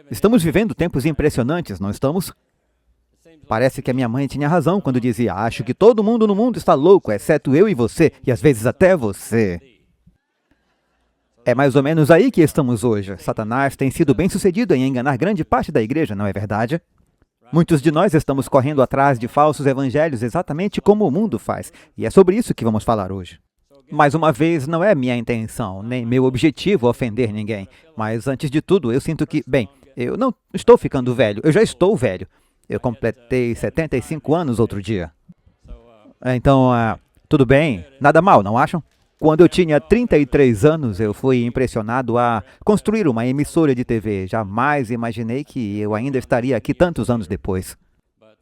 Estamos vivendo tempos impressionantes, não estamos? Parece que a minha mãe tinha razão quando dizia: acho que todo mundo no mundo está louco, exceto eu e você, e às vezes até você. É mais ou menos aí que estamos hoje. Satanás tem sido bem-sucedido em enganar grande parte da igreja, não é verdade? Muitos de nós estamos correndo atrás de falsos evangelhos exatamente como o mundo faz, e é sobre isso que vamos falar hoje. Mais uma vez, não é minha intenção, nem meu objetivo ofender ninguém, mas antes de tudo, eu sinto que, bem, eu não estou ficando velho, eu já estou velho. Eu completei 75 anos outro dia. Então, tudo bem, nada mal, não acham? Quando eu tinha 33 anos, eu fui impressionado a construir uma emissora de TV. Jamais imaginei que eu ainda estaria aqui tantos anos depois.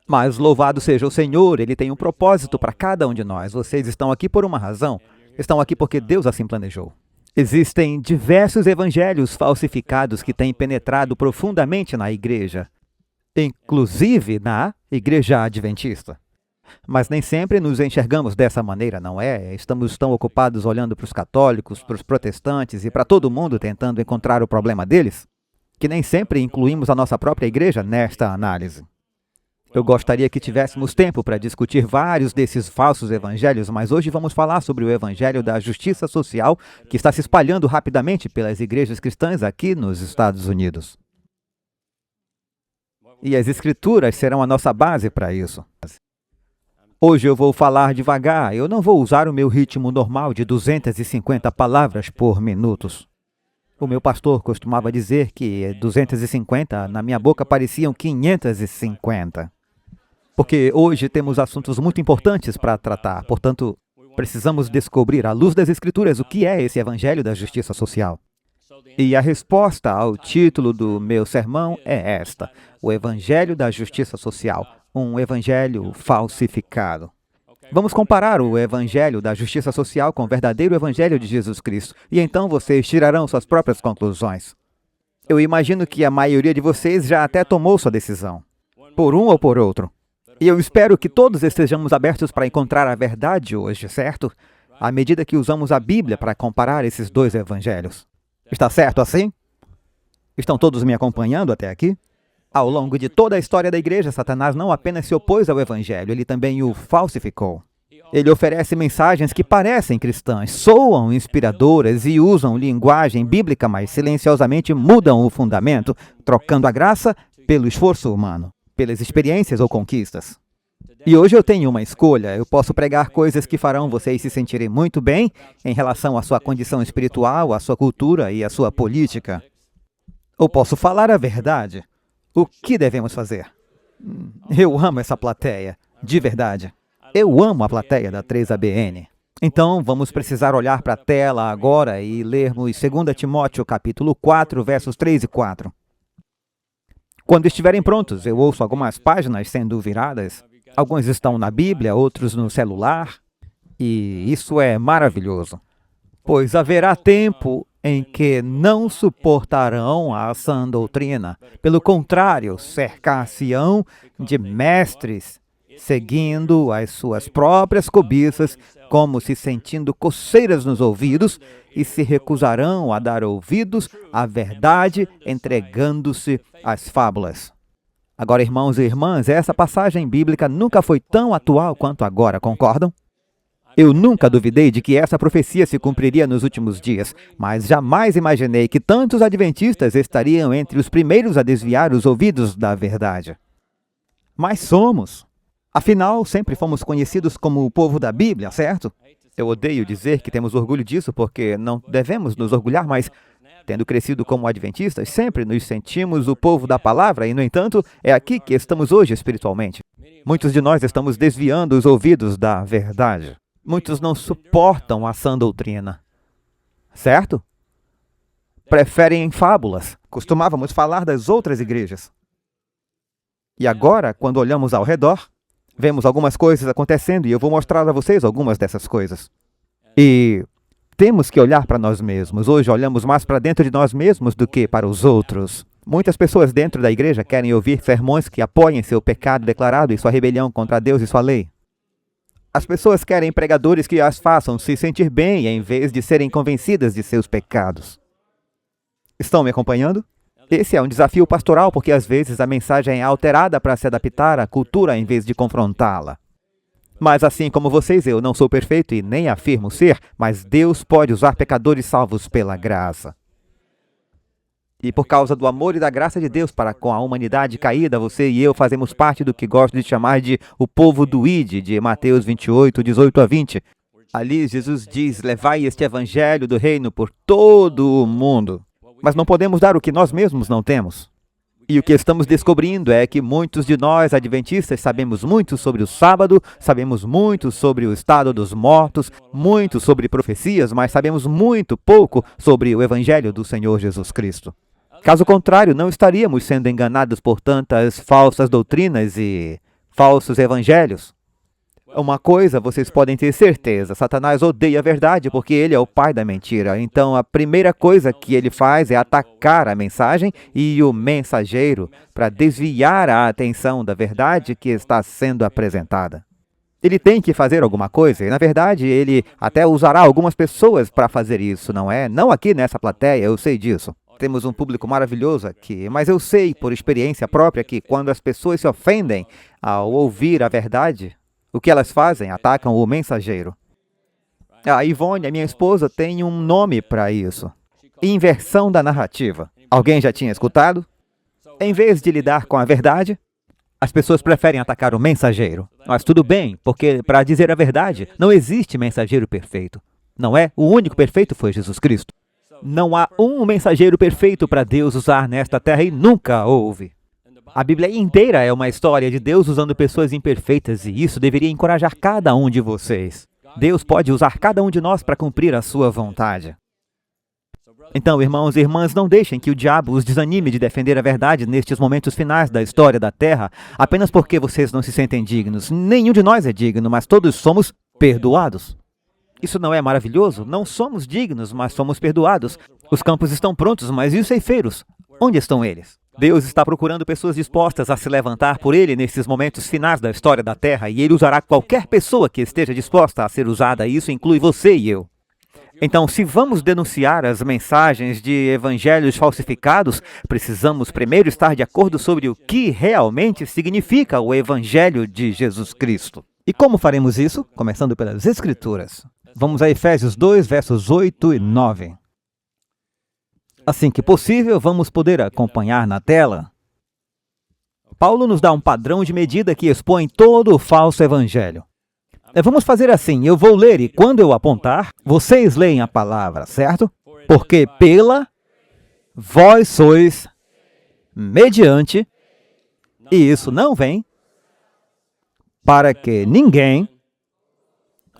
Mas louvado seja o Senhor, Ele tem um propósito para cada um de nós. Vocês estão aqui por uma razão. Estão aqui porque Deus assim planejou. Existem diversos evangelhos falsificados que têm penetrado profundamente na igreja, inclusive na Igreja Adventista. Mas nem sempre nos enxergamos dessa maneira, não é? Estamos tão ocupados olhando para os católicos, para os protestantes e para todo mundo tentando encontrar o problema deles, que nem sempre incluímos a nossa própria igreja nesta análise. Eu gostaria que tivéssemos tempo para discutir vários desses falsos evangelhos, mas hoje vamos falar sobre o evangelho da justiça social que está se espalhando rapidamente pelas igrejas cristãs aqui nos Estados Unidos. E as escrituras serão a nossa base para isso. Hoje eu vou falar devagar, eu não vou usar o meu ritmo normal de 250 palavras por minuto. O meu pastor costumava dizer que 250 na minha boca pareciam 550. Porque hoje temos assuntos muito importantes para tratar, portanto, precisamos descobrir à luz das Escrituras o que é esse Evangelho da Justiça Social. E a resposta ao título do meu sermão é esta: o Evangelho da Justiça Social, um evangelho falsificado. Vamos comparar o Evangelho da Justiça Social com o verdadeiro Evangelho de Jesus Cristo, e então vocês tirarão suas próprias conclusões. Eu imagino que a maioria de vocês já até tomou sua decisão, por um ou por outro. E eu espero que todos estejamos abertos para encontrar a verdade hoje, certo? À medida que usamos a Bíblia para comparar esses dois evangelhos. Está certo assim? Estão todos me acompanhando até aqui? Ao longo de toda a história da igreja, Satanás não apenas se opôs ao evangelho, ele também o falsificou. Ele oferece mensagens que parecem cristãs, soam inspiradoras e usam linguagem bíblica, mas silenciosamente mudam o fundamento, trocando a graça pelo esforço humano, pelas experiências ou conquistas. E hoje eu tenho uma escolha. Eu posso pregar coisas que farão vocês se sentirem muito bem em relação à sua condição espiritual, à sua cultura e à sua política. Ou posso falar a verdade. O que devemos fazer? Eu amo essa plateia, de verdade. Eu amo a plateia da 3ABN. Então, vamos precisar olhar para a tela agora e lermos 2 Timóteo capítulo 4, versos 3 e 4. Quando estiverem prontos, eu ouço algumas páginas sendo viradas. Alguns estão na Bíblia, outros no celular. E isso é maravilhoso. Pois haverá tempo em que não suportarão a sã doutrina. Pelo contrário, cercar-se-ão de mestres, seguindo as suas próprias cobiças, como se sentindo coceiras nos ouvidos, e se recusarão a dar ouvidos à verdade, entregando-se às fábulas. Agora, irmãos e irmãs, essa passagem bíblica nunca foi tão atual quanto agora, concordam? Eu nunca duvidei de que essa profecia se cumpriria nos últimos dias, mas jamais imaginei que tantos adventistas estariam entre os primeiros a desviar os ouvidos da verdade. Mas somos. Afinal, sempre fomos conhecidos como o povo da Bíblia, certo? Eu odeio dizer que temos orgulho disso porque não devemos nos orgulhar, mas, tendo crescido como adventistas, sempre nos sentimos o povo da palavra e, no entanto, é aqui que estamos hoje espiritualmente. Muitos de nós estamos desviando os ouvidos da verdade. Muitos não suportam a sã doutrina, certo? Preferem fábulas. Costumávamos falar das outras igrejas. E agora, quando olhamos ao redor, vemos algumas coisas acontecendo e eu vou mostrar a vocês algumas dessas coisas. E temos que olhar para nós mesmos. Hoje olhamos mais para dentro de nós mesmos do que para os outros. Muitas pessoas dentro da igreja querem ouvir sermões que apoiem seu pecado declarado e sua rebelião contra Deus e sua lei. As pessoas querem pregadores que as façam se sentir bem em vez de serem convencidas de seus pecados. Estão me acompanhando? Esse é um desafio pastoral, porque às vezes a mensagem é alterada para se adaptar à cultura em vez de confrontá-la. Mas assim como vocês, eu não sou perfeito e nem afirmo ser, mas Deus pode usar pecadores salvos pela graça. E por causa do amor e da graça de Deus para com a humanidade caída, você e eu fazemos parte do que gosto de chamar de o povo do Ide, de Mateus 28, 18 a 20. Ali Jesus diz, levai este evangelho do reino por todo o mundo. Mas não podemos dar o que nós mesmos não temos. E o que estamos descobrindo é que muitos de nós, adventistas, sabemos muito sobre o sábado, sabemos muito sobre o estado dos mortos, muito sobre profecias, mas sabemos muito pouco sobre o evangelho do Senhor Jesus Cristo. Caso contrário, não estaríamos sendo enganados por tantas falsas doutrinas e falsos evangelhos. Uma coisa vocês podem ter certeza, Satanás odeia a verdade porque ele é o pai da mentira. Então a primeira coisa que ele faz é atacar a mensagem e o mensageiro para desviar a atenção da verdade que está sendo apresentada. Ele tem que fazer alguma coisa e, na verdade, ele até usará algumas pessoas para fazer isso, não é? Não aqui nessa plateia, eu sei disso. Temos um público maravilhoso aqui, mas eu sei por experiência própria que quando as pessoas se ofendem ao ouvir a verdade, o que elas fazem? Atacam o mensageiro. A Ivone, a minha esposa, tem um nome para isso. Inversão da narrativa. Alguém já tinha escutado? Em vez de lidar com a verdade, as pessoas preferem atacar o mensageiro. Mas tudo bem, porque, para dizer a verdade, não existe mensageiro perfeito. Não é? O único perfeito foi Jesus Cristo. Não há um mensageiro perfeito para Deus usar nesta terra e nunca houve. A Bíblia inteira é uma história de Deus usando pessoas imperfeitas e isso deveria encorajar cada um de vocês. Deus pode usar cada um de nós para cumprir a sua vontade. Então, irmãos e irmãs, não deixem que o diabo os desanime de defender a verdade nestes momentos finais da história da Terra, apenas porque vocês não se sentem dignos. Nenhum de nós é digno, mas todos somos perdoados. Isso não é maravilhoso? Não somos dignos, mas somos perdoados. Os campos estão prontos, mas e os ceifeiros? Onde estão eles? Deus está procurando pessoas dispostas a se levantar por Ele nesses momentos finais da história da Terra, e Ele usará qualquer pessoa que esteja disposta a ser usada, e isso inclui você e eu. Então, se vamos denunciar as mensagens de evangelhos falsificados, precisamos primeiro estar de acordo sobre o que realmente significa o Evangelho de Jesus Cristo. E como faremos isso? Começando pelas Escrituras. Vamos a Efésios 2, versos 8 e 9. Assim que possível, vamos poder acompanhar na tela. Paulo nos dá um padrão de medida que expõe todo o falso evangelho. Vamos fazer assim, eu vou ler e quando eu apontar, vocês leem a palavra, certo? Porque pela vós sois mediante, e isso não vem para que ninguém...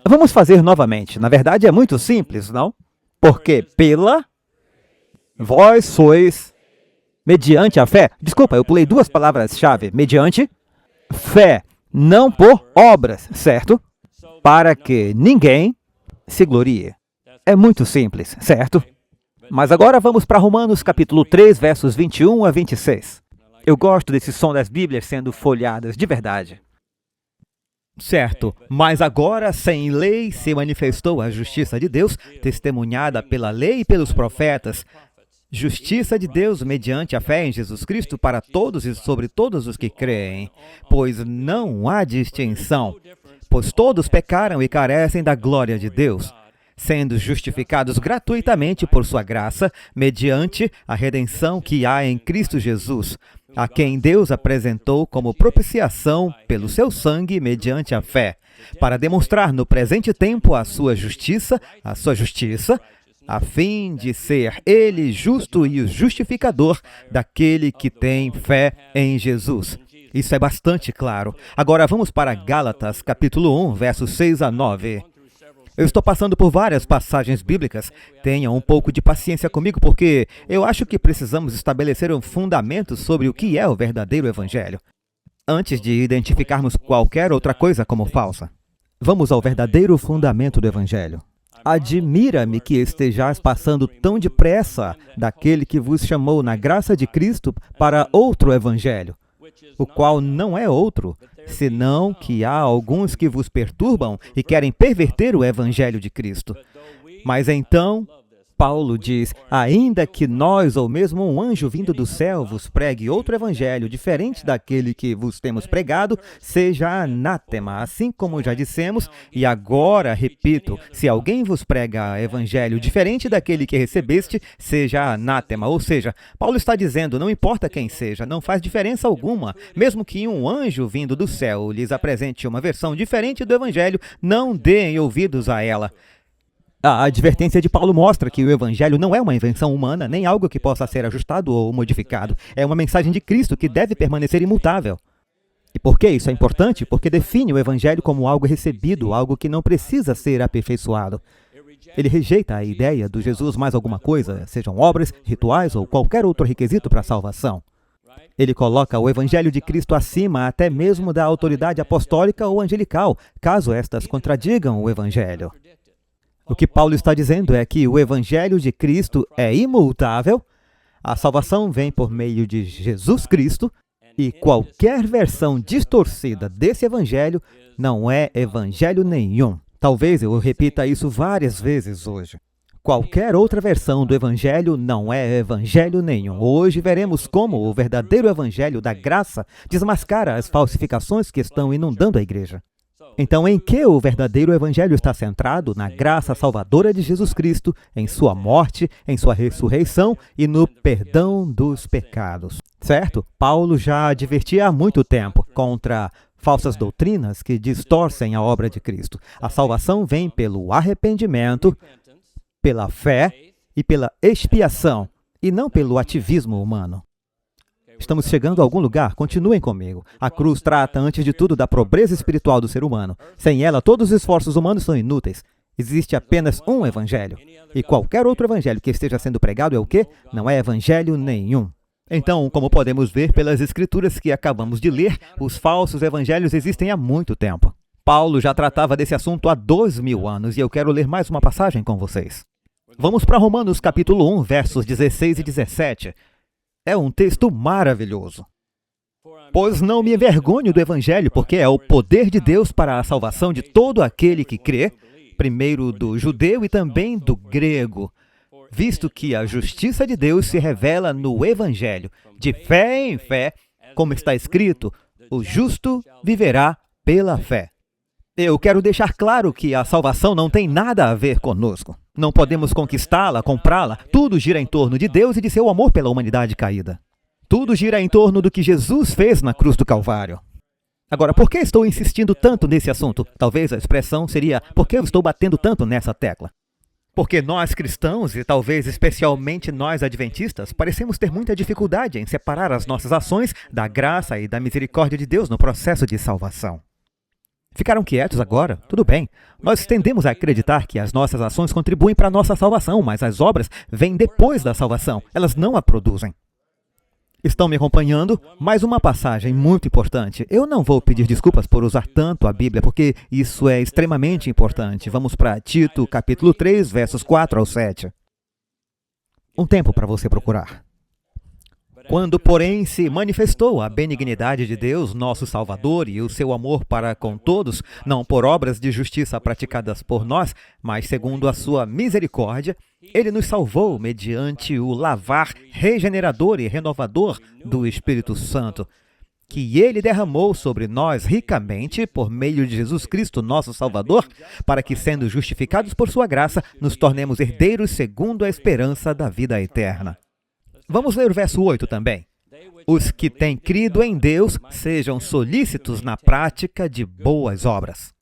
Vamos fazer novamente, na verdade é muito simples, não? Porque pela vós sois mediante a fé. Desculpa, eu pulei duas palavras-chave. Mediante fé, não por obras, certo? Para que ninguém se glorie. É muito simples, certo? Mas agora vamos para Romanos capítulo 3, versos 21 a 26. Eu gosto desse som das Bíblias sendo folheadas de verdade. Certo, mas agora sem lei se manifestou a justiça de Deus, testemunhada pela lei e pelos profetas. Justiça de Deus mediante a fé em Jesus Cristo para todos e sobre todos os que creem, pois não há distinção, pois todos pecaram e carecem da glória de Deus, sendo justificados gratuitamente por sua graça, mediante a redenção que há em Cristo Jesus, a quem Deus apresentou como propiciação pelo seu sangue mediante a fé, para demonstrar no presente tempo a sua justiça, a fim de ser Ele justo e o justificador daquele que tem fé em Jesus. Isso é bastante claro. Agora vamos para Gálatas, capítulo 1, versos 6 a 9. Eu estou passando por várias passagens bíblicas. Tenham um pouco de paciência comigo, porque eu acho que precisamos estabelecer um fundamento sobre o que é o verdadeiro evangelho, antes de identificarmos qualquer outra coisa como falsa. Vamos ao verdadeiro fundamento do evangelho. Admira-me que estejais passando tão depressa daquele que vos chamou na graça de Cristo para outro evangelho, o qual não é outro, senão que há alguns que vos perturbam e querem perverter o evangelho de Cristo. Mas então, Paulo diz: ainda que nós ou mesmo um anjo vindo do céu vos pregue outro evangelho diferente daquele que vos temos pregado, seja anátema, assim como já dissemos, e agora repito, se alguém vos prega evangelho diferente daquele que recebeste, seja anátema. Ou seja, Paulo está dizendo, não importa quem seja, não faz diferença alguma, mesmo que um anjo vindo do céu lhes apresente uma versão diferente do evangelho, não deem ouvidos a ela. A advertência de Paulo mostra que o Evangelho não é uma invenção humana, nem algo que possa ser ajustado ou modificado. É uma mensagem de Cristo que deve permanecer imutável. E por que isso é importante? Porque define o Evangelho como algo recebido, algo que não precisa ser aperfeiçoado. Ele rejeita a ideia do Jesus mais alguma coisa, sejam obras, rituais ou qualquer outro requisito para a salvação. Ele coloca o Evangelho de Cristo acima até mesmo da autoridade apostólica ou angelical, caso estas contradigam o Evangelho. O que Paulo está dizendo é que o Evangelho de Cristo é imutável, a salvação vem por meio de Jesus Cristo, e qualquer versão distorcida desse Evangelho não é Evangelho nenhum. Talvez eu repita isso várias vezes hoje. Qualquer outra versão do Evangelho não é Evangelho nenhum. Hoje veremos como o verdadeiro Evangelho da graça desmascara as falsificações que estão inundando a igreja. Então, em que o verdadeiro Evangelho está centrado? Na graça salvadora de Jesus Cristo, em sua morte, em sua ressurreição e no perdão dos pecados. Certo? Paulo já advertia há muito tempo contra falsas doutrinas que distorcem a obra de Cristo. A salvação vem pelo arrependimento, pela fé e pela expiação, e não pelo ativismo humano. Estamos chegando a algum lugar? Continuem comigo. A cruz trata, antes de tudo, da pobreza espiritual do ser humano. Sem ela, todos os esforços humanos são inúteis. Existe apenas um evangelho. E qualquer outro evangelho que esteja sendo pregado é o quê? Não é evangelho nenhum. Então, como podemos ver pelas escrituras que acabamos de ler, os falsos evangelhos existem há muito tempo. Paulo já tratava desse assunto há 2000 anos e eu quero ler mais uma passagem com vocês. Vamos para Romanos capítulo 1, versos 16 e 17. É um texto maravilhoso. Pois não me envergonho do Evangelho, porque é o poder de Deus para a salvação de todo aquele que crê, primeiro do judeu e também do grego, visto que a justiça de Deus se revela no Evangelho, de fé em fé, como está escrito, o justo viverá pela fé. Eu quero deixar claro que a salvação não tem nada a ver conosco. Não podemos conquistá-la, comprá-la. Tudo gira em torno de Deus e de seu amor pela humanidade caída. Tudo gira em torno do que Jesus fez na cruz do Calvário. Agora, por que estou insistindo tanto nesse assunto? Talvez a expressão seria, por que eu estou batendo tanto nessa tecla? Porque nós cristãos, e talvez especialmente nós adventistas, parecemos ter muita dificuldade em separar as nossas ações da graça e da misericórdia de Deus no processo de salvação. Ficaram quietos agora? Tudo bem. Nós tendemos a acreditar que as nossas ações contribuem para a nossa salvação, mas as obras vêm depois da salvação. Elas não a produzem. Estão me acompanhando? Mais uma passagem muito importante. Eu não vou pedir desculpas por usar tanto a Bíblia, porque isso é extremamente importante. Vamos para Tito, capítulo 3, versos 4 ao 7. Um tempo para você procurar. Quando, porém, se manifestou a benignidade de Deus, nosso Salvador, e o seu amor para com todos, não por obras de justiça praticadas por nós, mas segundo a sua misericórdia, Ele nos salvou mediante o lavar regenerador e renovador do Espírito Santo, que Ele derramou sobre nós ricamente por meio de Jesus Cristo, nosso Salvador, para que, sendo justificados por sua graça, nos tornemos herdeiros segundo a esperança da vida eterna. Vamos ler o verso 8 também. Os que têm crido em Deus sejam solícitos na prática de boas obras.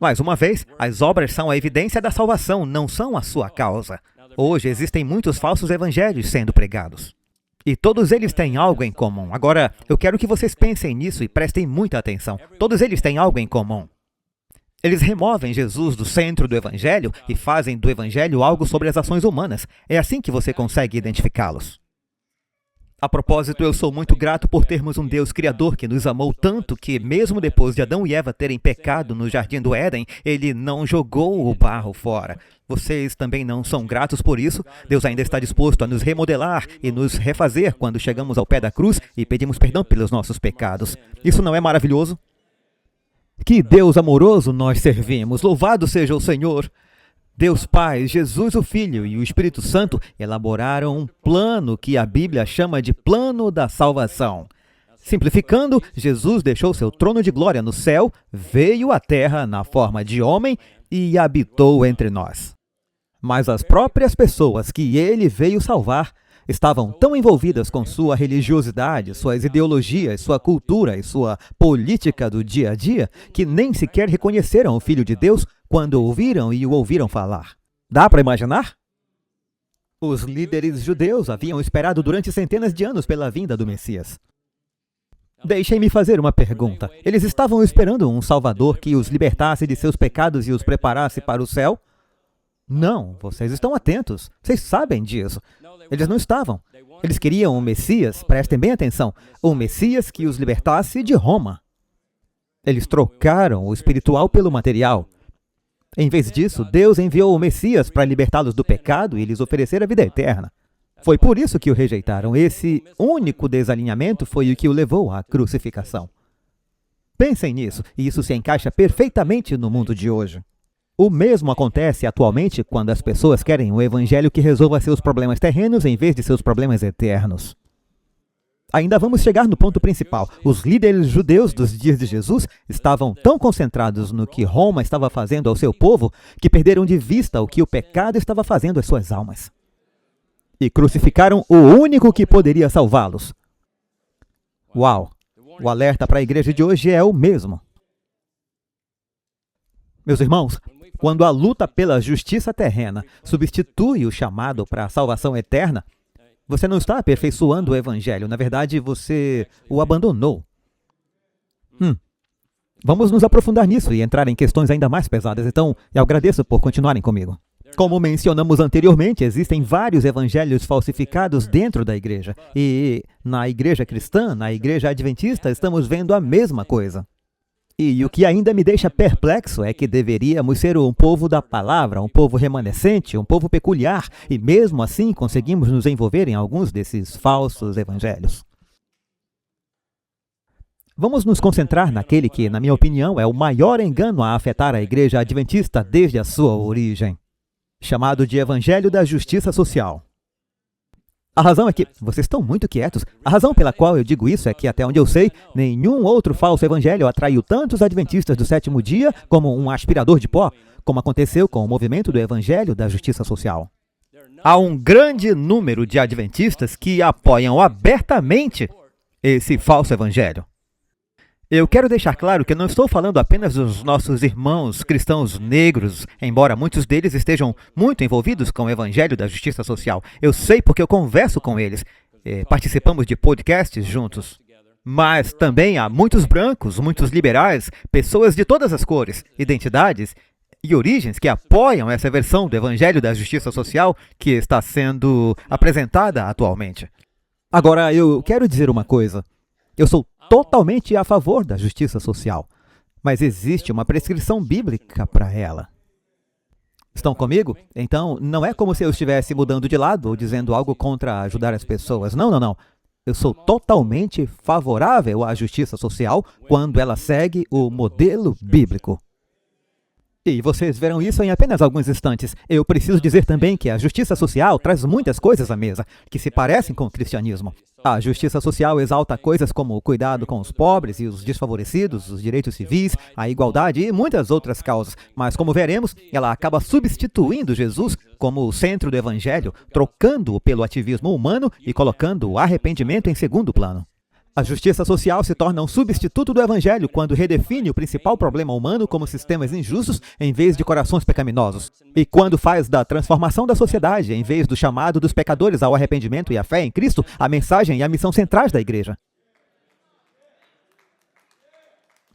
Mais uma vez, as obras são a evidência da salvação, não são a sua causa. Hoje existem muitos falsos evangelhos sendo pregados. E todos eles têm algo em comum. Agora, eu quero que vocês pensem nisso e prestem muita atenção. Todos eles têm algo em comum. Eles removem Jesus do centro do Evangelho e fazem do Evangelho algo sobre as ações humanas. É assim que você consegue identificá-los. A propósito, eu sou muito grato por termos um Deus Criador que nos amou tanto que, mesmo depois de Adão e Eva terem pecado no Jardim do Éden, Ele não jogou o barro fora. Vocês também não são gratos por isso? Deus ainda está disposto a nos remodelar e nos refazer quando chegamos ao pé da cruz e pedimos perdão pelos nossos pecados. Isso não é maravilhoso? Que Deus amoroso nós servimos! Louvado seja o Senhor! Deus Pai, Jesus o Filho e o Espírito Santo elaboraram um plano que a Bíblia chama de plano da salvação. Simplificando, Jesus deixou seu trono de glória no céu, veio à terra na forma de homem e habitou entre nós. Mas as próprias pessoas que ele veio salvar estavam tão envolvidas com sua religiosidade, suas ideologias, sua cultura e sua política do dia a dia, que nem sequer reconheceram o Filho de Deus quando ouviram e o ouviram falar. Dá para imaginar? Os líderes judeus haviam esperado durante centenas de anos pela vinda do Messias. Deixem-me fazer uma pergunta. Eles estavam esperando um Salvador que os libertasse de seus pecados e os preparasse para o céu? Não, vocês estão atentos. Vocês sabem disso. Eles não estavam. Eles queriam um Messias, prestem bem atenção, um Messias que os libertasse de Roma. Eles trocaram o espiritual pelo material. Em vez disso, Deus enviou o Messias para libertá-los do pecado e lhes oferecer a vida eterna. Foi por isso que o rejeitaram. Esse único desalinhamento foi o que o levou à crucificação. Pensem nisso, e isso se encaixa perfeitamente no mundo de hoje. O mesmo acontece atualmente quando as pessoas querem um evangelho que resolva seus problemas terrenos em vez de seus problemas eternos. Ainda vamos chegar no ponto principal. Os líderes judeus dos dias de Jesus estavam tão concentrados no que Roma estava fazendo ao seu povo que perderam de vista o que o pecado estava fazendo às suas almas. E crucificaram o único que poderia salvá-los. Uau! O alerta para a igreja de hoje é o mesmo. Meus irmãos, quando a luta pela justiça terrena substitui o chamado para a salvação eterna, você não está aperfeiçoando o evangelho. Na verdade, você o abandonou. Vamos nos aprofundar nisso e entrar em questões ainda mais pesadas. Então, eu agradeço por continuarem comigo. Como mencionamos anteriormente, existem vários evangelhos falsificados dentro da igreja. E na igreja cristã, na igreja adventista, estamos vendo a mesma coisa. E o que ainda me deixa perplexo é que deveríamos ser um povo da palavra, um povo remanescente, um povo peculiar, e mesmo assim conseguimos nos envolver em alguns desses falsos evangelhos. Vamos nos concentrar naquele que, na minha opinião, é o maior engano a afetar a igreja adventista desde a sua origem, chamado de Evangelho da Justiça Social. A razão é que, vocês estão muito quietos, a razão pela qual eu digo isso é que, até onde eu sei, nenhum outro falso evangelho atraiu tantos adventistas do sétimo dia como um aspirador de pó, como aconteceu com o movimento do Evangelho da Justiça Social. Há um grande número de adventistas que apoiam abertamente esse falso evangelho. Eu quero deixar claro que eu não estou falando apenas dos nossos irmãos cristãos negros, embora muitos deles estejam muito envolvidos com o Evangelho da Justiça Social. Eu sei porque eu converso com eles, participamos de podcasts juntos. Mas também há muitos brancos, muitos liberais, pessoas de todas as cores, identidades e origens que apoiam essa versão do Evangelho da Justiça Social que está sendo apresentada atualmente. Agora, eu quero dizer uma coisa. Eu sou totalmente a favor da justiça social, mas existe uma prescrição bíblica para ela. Estão comigo? Então, não é como se eu estivesse mudando de lado ou dizendo algo contra ajudar as pessoas. Não. Eu sou totalmente favorável à justiça social quando ela segue o modelo bíblico. E vocês verão isso em apenas alguns instantes. Eu preciso dizer também que a justiça social traz muitas coisas à mesa, que se parecem com o cristianismo. A justiça social exalta coisas como o cuidado com os pobres e os desfavorecidos, os direitos civis, a igualdade e muitas outras causas. Mas, como veremos, ela acaba substituindo Jesus como o centro do evangelho, trocando-o pelo ativismo humano e colocando o arrependimento em segundo plano. A justiça social se torna um substituto do evangelho quando redefine o principal problema humano como sistemas injustos em vez de corações pecaminosos. E quando faz da transformação da sociedade, em vez do chamado dos pecadores ao arrependimento e à fé em Cristo, a mensagem e a missão centrais da igreja.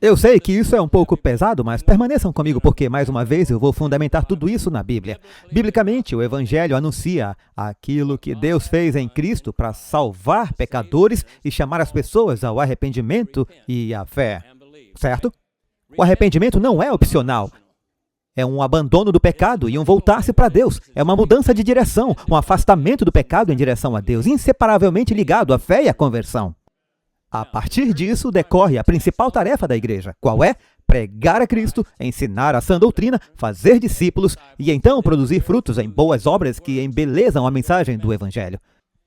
Eu sei que isso é um pouco pesado, mas permaneçam comigo porque, mais uma vez, eu vou fundamentar tudo isso na Bíblia. Biblicamente, o Evangelho anuncia aquilo que Deus fez em Cristo para salvar pecadores e chamar as pessoas ao arrependimento e à fé. Certo? O arrependimento não é opcional. É um abandono do pecado e um voltar-se para Deus. É uma mudança de direção, um afastamento do pecado em direção a Deus, inseparavelmente ligado à fé e à conversão. A partir disso, decorre a principal tarefa da igreja. Qual é? pregar a Cristo, ensinar a sã doutrina, fazer discípulos e então produzir frutos em boas obras que embelezam a mensagem do Evangelho.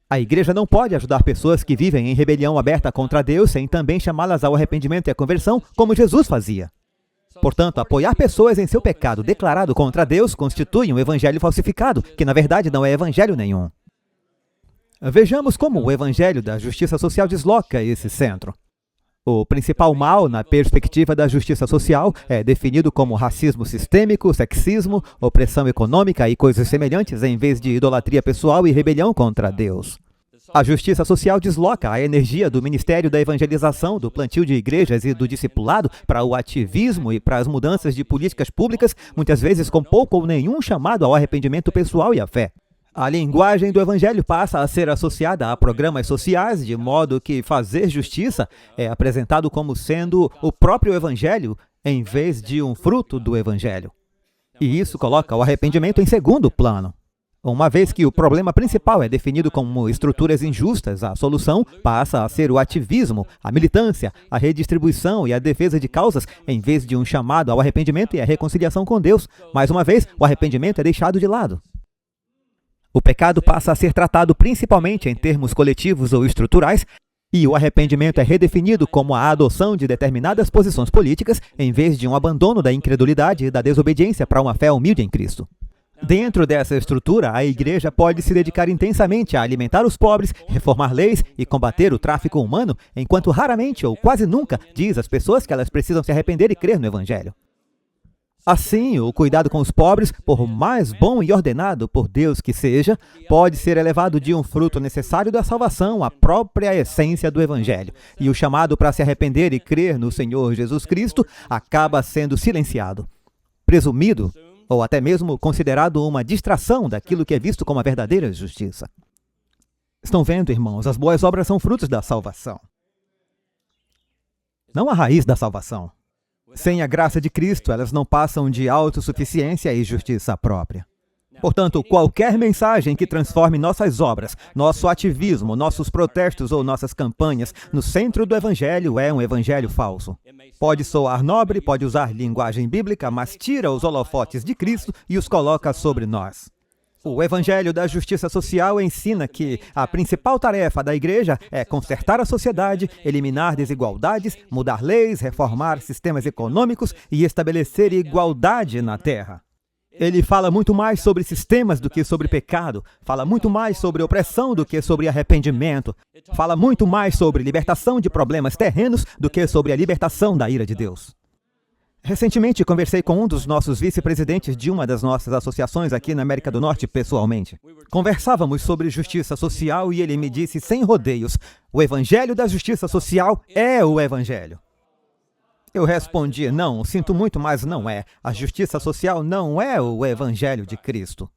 A igreja não pode ajudar pessoas que vivem em rebelião aberta contra Deus sem também chamá-las ao arrependimento e à conversão, como Jesus fazia. Portanto, apoiar pessoas em seu pecado declarado contra Deus constitui um evangelho falsificado, que na verdade não é evangelho nenhum. Vejamos como o evangelho da justiça social desloca esse centro. O principal mal, na perspectiva da justiça social, é definido como racismo sistêmico, sexismo, opressão econômica e coisas semelhantes, em vez de idolatria pessoal e rebelião contra Deus. A justiça social desloca a energia do ministério da evangelização, do plantio de igrejas e do discipulado para o ativismo e para as mudanças de políticas públicas, muitas vezes com pouco ou nenhum chamado ao arrependimento pessoal e à fé. A linguagem do Evangelho passa a ser associada a programas sociais, de modo que fazer justiça é apresentado como sendo o próprio Evangelho, em vez de um fruto do Evangelho. E isso coloca o arrependimento em segundo plano. Uma vez que o problema principal é definido como estruturas injustas, a solução passa a ser o ativismo, a militância, a redistribuição e a defesa de causas, em vez de um chamado ao arrependimento e à reconciliação com Deus. Mais uma vez, o arrependimento é deixado de lado. O pecado passa a ser tratado principalmente em termos coletivos ou estruturais, e o arrependimento é redefinido como a adoção de determinadas posições políticas, em vez de um abandono da incredulidade e da desobediência para uma fé humilde em Cristo. Dentro dessa estrutura, a igreja pode se dedicar intensamente a alimentar os pobres, reformar leis e combater o tráfico humano, enquanto raramente ou quase nunca diz às pessoas que elas precisam se arrepender e crer no Evangelho. Assim, o cuidado com os pobres, por mais bom e ordenado por Deus que seja, pode ser elevado de um fruto necessário da salvação, a própria essência do Evangelho. E o chamado para se arrepender e crer no Senhor Jesus Cristo acaba sendo silenciado, presumido, ou até mesmo considerado uma distração daquilo que é visto como a verdadeira justiça. Estão vendo, irmãos, as boas obras são frutos da salvação, não a raiz da salvação. Sem a graça de Cristo, elas não passam de autossuficiência e justiça própria. Portanto, qualquer mensagem que transforme nossas obras, nosso ativismo, nossos protestos ou nossas campanhas no centro do Evangelho é um Evangelho falso. Pode soar nobre, pode usar linguagem bíblica, mas tira os holofotes de Cristo e os coloca sobre nós. O Evangelho da justiça social ensina que a principal tarefa da igreja é consertar a sociedade, eliminar desigualdades, mudar leis, reformar sistemas econômicos e estabelecer igualdade na terra. Ele fala muito mais sobre sistemas do que sobre pecado, fala muito mais sobre opressão do que sobre arrependimento, fala muito mais sobre libertação de problemas terrenos do que sobre a libertação da ira de Deus. Recentemente, conversei com um dos nossos vice-presidentes de uma das nossas associações aqui na América do Norte pessoalmente. Conversávamos sobre justiça social e ele me disse sem rodeios, o Evangelho da justiça social é o Evangelho. Eu respondi, não, sinto muito, mas não é. A justiça social não é o Evangelho de Cristo.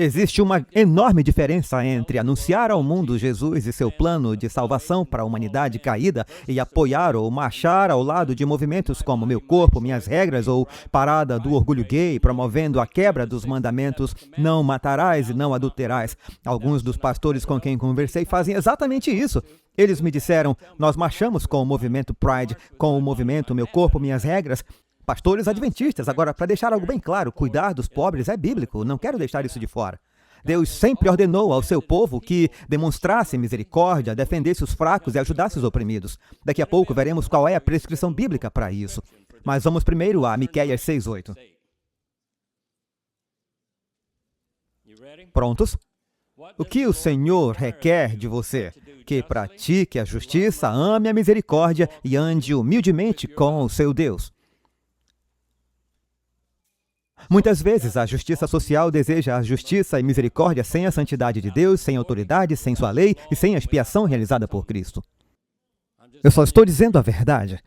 Existe uma enorme diferença entre anunciar ao mundo Jesus e seu plano de salvação para a humanidade caída e apoiar ou marchar ao lado de movimentos como Meu Corpo, Minhas Regras ou Parada do Orgulho Gay, promovendo a quebra dos mandamentos não matarás e não adulterás. Alguns dos pastores com quem conversei fazem exatamente isso. Eles me disseram, nós marchamos com o movimento Pride, com o movimento Meu Corpo, Minhas Regras, pastores adventistas. Agora, para deixar algo bem claro, cuidar dos pobres é bíblico, não quero deixar isso de fora. Deus sempre ordenou ao seu povo que demonstrasse misericórdia, defendesse os fracos e ajudasse os oprimidos. Daqui a pouco veremos qual é a prescrição bíblica para isso. Mas vamos primeiro a Miqueias 6:8. Prontos? O que o Senhor requer de você? Que pratique a justiça, ame a misericórdia e ande humildemente com o seu Deus. Muitas vezes, a justiça social deseja a justiça e misericórdia sem a santidade de Deus, sem autoridade, sem sua lei e sem a expiação realizada por Cristo. Eu só estou dizendo a verdade.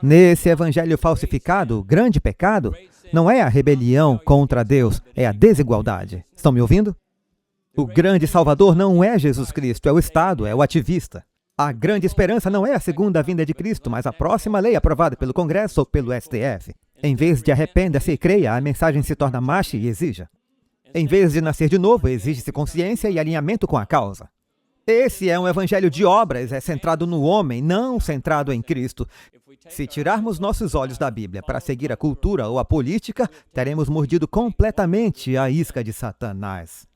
Nesse evangelho falsificado, o grande pecado não é a rebelião contra Deus, é a desigualdade. Estão me ouvindo? O grande Salvador não é Jesus Cristo, é o Estado, é o ativista. A grande esperança não é a segunda vinda de Cristo, mas a próxima lei aprovada pelo Congresso ou pelo STF. Em vez de arrependa-se e creia, a mensagem se torna macho e exija. Em vez de nascer de novo, exige-se consciência e alinhamento com a causa. Esse é um evangelho de obras, é centrado no homem, não centrado em Cristo. Se tirarmos nossos olhos da Bíblia para seguir a cultura ou a política, teremos mordido completamente a isca de Satanás.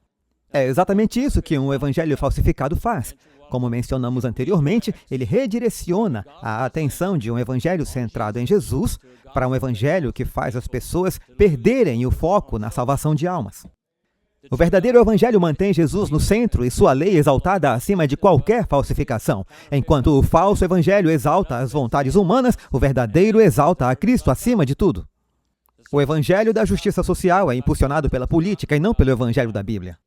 É exatamente isso que um evangelho falsificado faz. Como mencionamos anteriormente, ele redireciona a atenção de um evangelho centrado em Jesus para um evangelho que faz as pessoas perderem o foco na salvação de almas. O verdadeiro evangelho mantém Jesus no centro e sua lei exaltada acima de qualquer falsificação. Enquanto o falso evangelho exalta as vontades humanas, o verdadeiro exalta a Cristo acima de tudo. O evangelho da justiça social é impulsionado pela política e não pelo evangelho da Bíblia.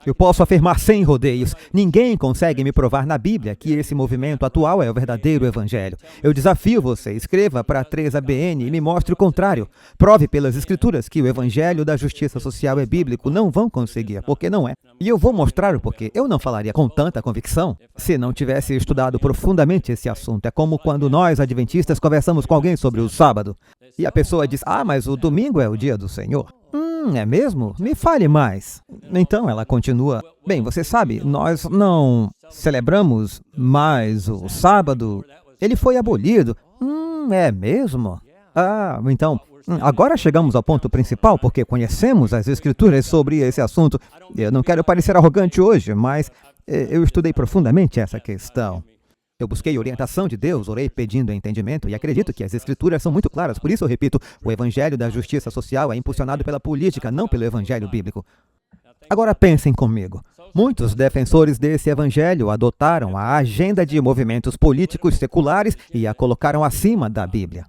Eu posso afirmar sem rodeios, ninguém consegue me provar na Bíblia que esse movimento atual é o verdadeiro evangelho. Eu desafio você, escreva para 3ABN e me mostre o contrário. Prove pelas escrituras que o evangelho da justiça social é bíblico. Não vão conseguir, porque não é. E eu vou mostrar o porquê. Eu não falaria com tanta convicção se não tivesse estudado profundamente esse assunto. É como quando nós, adventistas, conversamos com alguém sobre o sábado. E a pessoa diz, mas o domingo é o dia do Senhor. É mesmo? Me fale mais. Então ela continua, bem, você sabe, nós não celebramos mais o sábado. Ele foi abolido. É mesmo? Então, agora chegamos ao ponto principal, porque conhecemos as escrituras sobre esse assunto. Eu não quero parecer arrogante hoje, mas eu estudei profundamente essa questão. Eu busquei orientação de Deus, orei pedindo entendimento e acredito que as escrituras são muito claras. Por isso eu repito, o evangelho da justiça social é impulsionado pela política, não pelo evangelho bíblico. Agora pensem comigo. Muitos defensores desse evangelho adotaram a agenda de movimentos políticos seculares e a colocaram acima da Bíblia.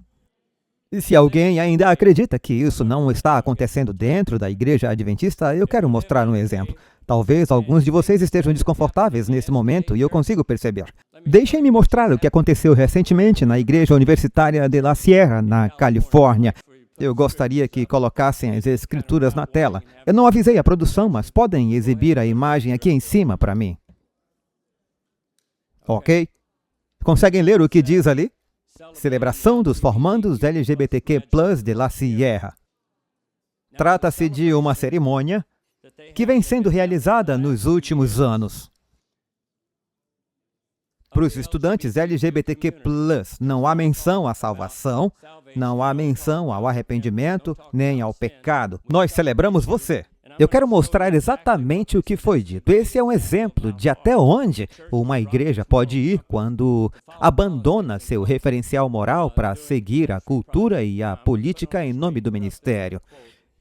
E se alguém ainda acredita que isso não está acontecendo dentro da igreja adventista, eu quero mostrar um exemplo. Talvez alguns de vocês estejam desconfortáveis nesse momento e eu consigo perceber. Deixem-me mostrar o que aconteceu recentemente na Igreja Universitária de La Sierra, na Califórnia. Eu gostaria que colocassem as escrituras na tela. Eu não avisei a produção, mas podem exibir a imagem aqui em cima para mim. Ok? Conseguem ler o que diz ali? Celebração dos formandos LGBTQ+ de La Sierra. Trata-se de uma cerimônia que vem sendo realizada nos últimos anos. Para os estudantes LGBTQ+, não há menção à salvação, não há menção ao arrependimento, nem ao pecado. Nós celebramos você. Eu quero mostrar exatamente o que foi dito. Esse é um exemplo de até onde uma igreja pode ir quando abandona seu referencial moral para seguir a cultura e a política em nome do ministério.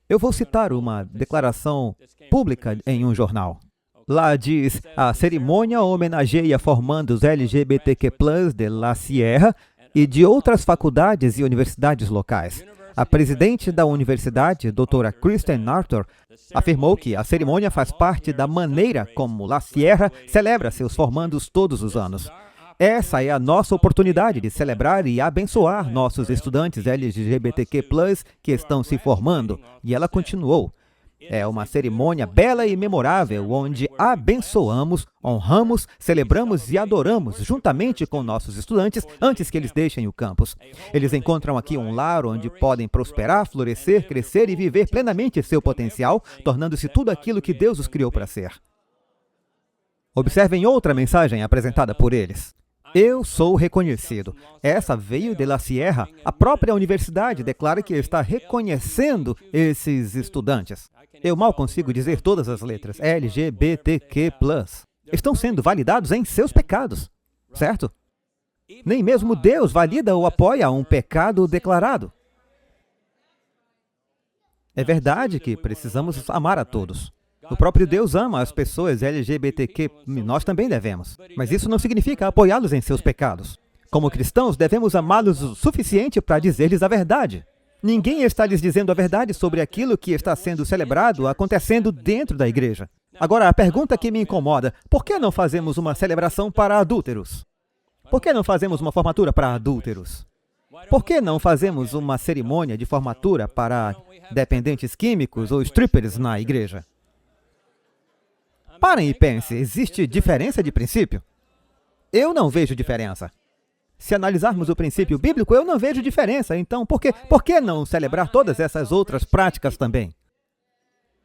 Eu vou citar uma declaração pública em um jornal. Lá diz, a cerimônia homenageia formandos LGBTQ+ de La Sierra e de outras faculdades e universidades locais. A presidente da universidade, doutora Kristen Arthur, afirmou que a cerimônia faz parte da maneira como La Sierra celebra seus formandos todos os anos. Essa é a nossa oportunidade de celebrar e abençoar nossos estudantes LGBTQ+, que estão se formando. E ela continuou. É uma cerimônia bela e memorável, onde abençoamos, honramos, celebramos e adoramos, juntamente com nossos estudantes, antes que eles deixem o campus. Eles encontram aqui um lar onde podem prosperar, florescer, crescer e viver plenamente seu potencial, tornando-se tudo aquilo que Deus os criou para ser. Observem outra mensagem apresentada por eles. Eu sou reconhecido. Essa veio de La Sierra. A própria universidade declara que está reconhecendo esses estudantes. Eu mal consigo dizer todas as letras. LGBTQ+. Estão sendo validados em seus pecados, certo? Nem mesmo Deus valida ou apoia um pecado declarado. É verdade que precisamos amar a todos. O próprio Deus ama as pessoas LGBTQ, nós também devemos. Mas isso não significa apoiá-los em seus pecados. Como cristãos, devemos amá-los o suficiente para dizer-lhes a verdade. Ninguém está lhes dizendo a verdade sobre aquilo que está sendo celebrado, acontecendo dentro da igreja. Agora, a pergunta que me incomoda, por que não fazemos uma celebração para adúlteros? Por que não fazemos uma formatura para adúlteros? Por que não fazemos uma cerimônia de formatura para dependentes químicos ou strippers na igreja? Parem e pensem, existe diferença de princípio? Eu não vejo diferença. Se analisarmos o princípio bíblico, eu não vejo diferença. Então, por que não celebrar todas essas outras práticas também?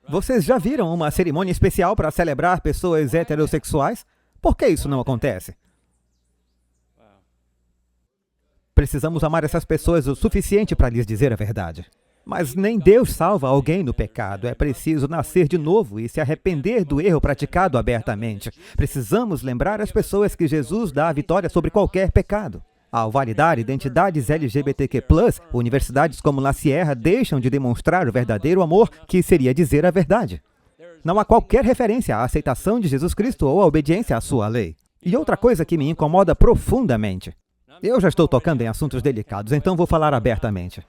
Vocês já viram uma cerimônia especial para celebrar pessoas heterossexuais? Por que isso não acontece? Precisamos amar essas pessoas o suficiente para lhes dizer a verdade. Mas nem Deus salva alguém no pecado. É preciso nascer de novo e se arrepender do erro praticado abertamente. Precisamos lembrar as pessoas que Jesus dá a vitória sobre qualquer pecado. Ao validar identidades LGBTQ+, universidades como La Sierra deixam de demonstrar o verdadeiro amor, que seria dizer a verdade. Não há qualquer referência à aceitação de Jesus Cristo ou à obediência à sua lei. E outra coisa que me incomoda profundamente. Eu já estou tocando em assuntos delicados, então vou falar abertamente.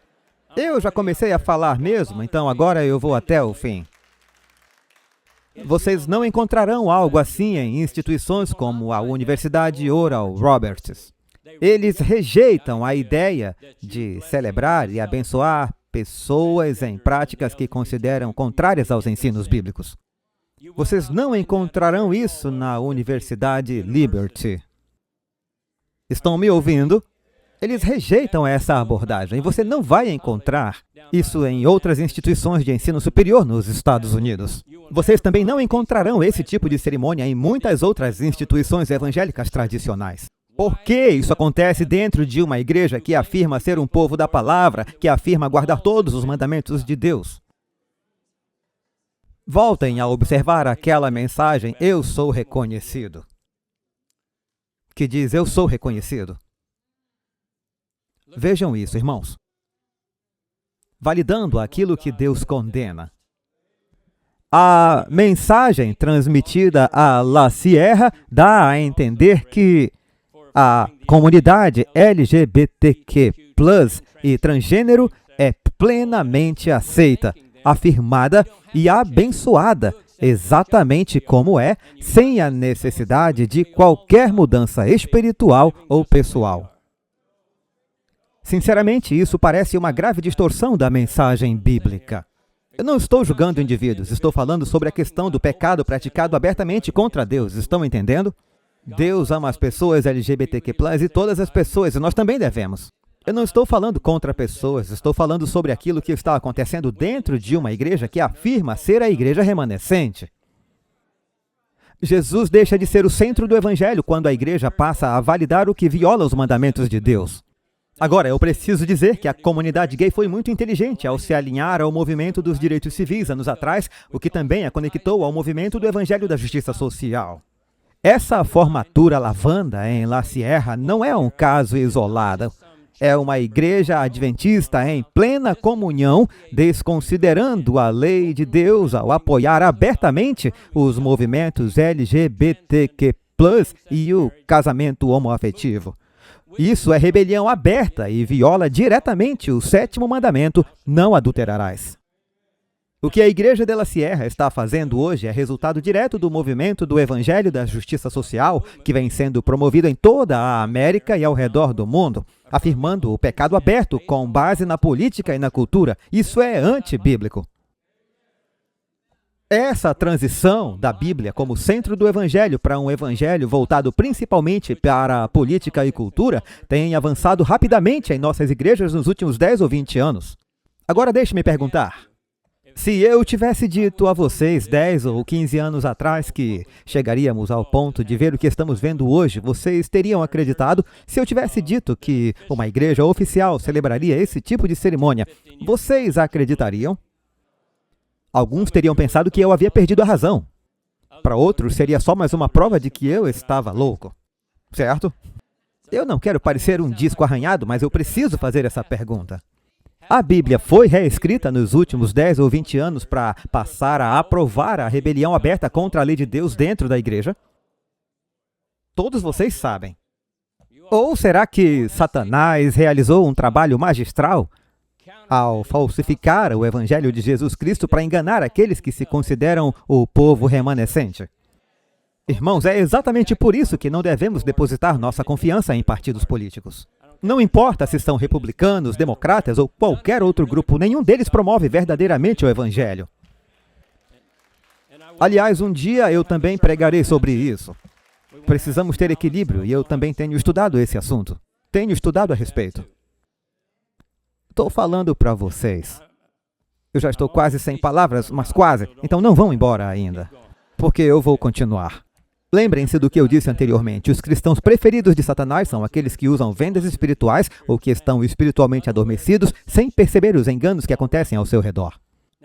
Eu já comecei a falar mesmo, então agora eu vou até o fim. Vocês não encontrarão algo assim em instituições como a Universidade Oral Roberts. Eles rejeitam a ideia de celebrar e abençoar pessoas em práticas que consideram contrárias aos ensinos bíblicos. Vocês não encontrarão isso na Universidade Liberty. Estão me ouvindo? Eles rejeitam essa abordagem. Você não vai encontrar isso em outras instituições de ensino superior nos Estados Unidos. Vocês também não encontrarão esse tipo de cerimônia em muitas outras instituições evangélicas tradicionais. Por que isso acontece dentro de uma igreja que afirma ser um povo da palavra, que afirma guardar todos os mandamentos de Deus? Voltem a observar aquela mensagem, eu sou reconhecido, que diz, eu sou reconhecido. Vejam isso, irmãos. Validando aquilo que Deus condena. A mensagem transmitida a La Sierra dá a entender que a comunidade LGBTQ+, e transgênero é plenamente aceita, afirmada e abençoada, exatamente como é, sem a necessidade de qualquer mudança espiritual ou pessoal. Sinceramente, isso parece uma grave distorção da mensagem bíblica. Eu não estou julgando indivíduos, estou falando sobre a questão do pecado praticado abertamente contra Deus, estão entendendo? Deus ama as pessoas LGBTQ+, e todas as pessoas, e nós também devemos. Eu não estou falando contra pessoas, estou falando sobre aquilo que está acontecendo dentro de uma igreja que afirma ser a igreja remanescente. Jesus deixa de ser o centro do evangelho quando a igreja passa a validar o que viola os mandamentos de Deus. Agora, eu preciso dizer que a comunidade gay foi muito inteligente ao se alinhar ao movimento dos direitos civis anos atrás, o que também a conectou ao movimento do evangelho da justiça social. Essa formatura lavanda em La Sierra não é um caso isolado. É uma igreja adventista em plena comunhão, desconsiderando a lei de Deus ao apoiar abertamente os movimentos LGBTQ+, e o casamento homoafetivo. Isso é rebelião aberta e viola diretamente o 7º mandamento, não adulterarás. O que a Igreja de La Sierra está fazendo hoje é resultado direto do movimento do Evangelho da Justiça Social, que vem sendo promovido em toda a América e ao redor do mundo, afirmando o pecado aberto com base na política e na cultura. Isso é antibíblico. Essa transição da Bíblia como centro do Evangelho para um Evangelho voltado principalmente para a política e cultura tem avançado rapidamente em nossas igrejas nos últimos 10 ou 20 anos. Agora deixe-me perguntar. Se eu tivesse dito a vocês 10 ou 15 anos atrás que chegaríamos ao ponto de ver o que estamos vendo hoje, vocês teriam acreditado? Se eu tivesse dito que uma igreja oficial celebraria esse tipo de cerimônia, vocês acreditariam? Alguns teriam pensado que eu havia perdido a razão. Para outros, seria só mais uma prova de que eu estava louco. Certo? Eu não quero parecer um disco arranhado, mas eu preciso fazer essa pergunta. A Bíblia foi reescrita nos últimos 10 ou 20 anos para passar a aprovar a rebelião aberta contra a lei de Deus dentro da igreja? Todos vocês sabem. Ou será que Satanás realizou um trabalho magistral ao falsificar o Evangelho de Jesus Cristo para enganar aqueles que se consideram o povo remanescente? Irmãos, é exatamente por isso que não devemos depositar nossa confiança em partidos políticos. Não importa se são republicanos, democratas ou qualquer outro grupo, nenhum deles promove verdadeiramente o Evangelho. Aliás, um dia eu também pregarei sobre isso. Precisamos ter equilíbrio e eu também tenho estudado esse assunto. Tenho estudado a respeito. Estou falando para vocês. Eu já estou quase sem palavras, mas quase. Então não vão embora ainda, porque eu vou continuar. Lembrem-se do que eu disse anteriormente. Os cristãos preferidos de Satanás são aqueles que usam vendas espirituais ou que estão espiritualmente adormecidos sem perceber os enganos que acontecem ao seu redor.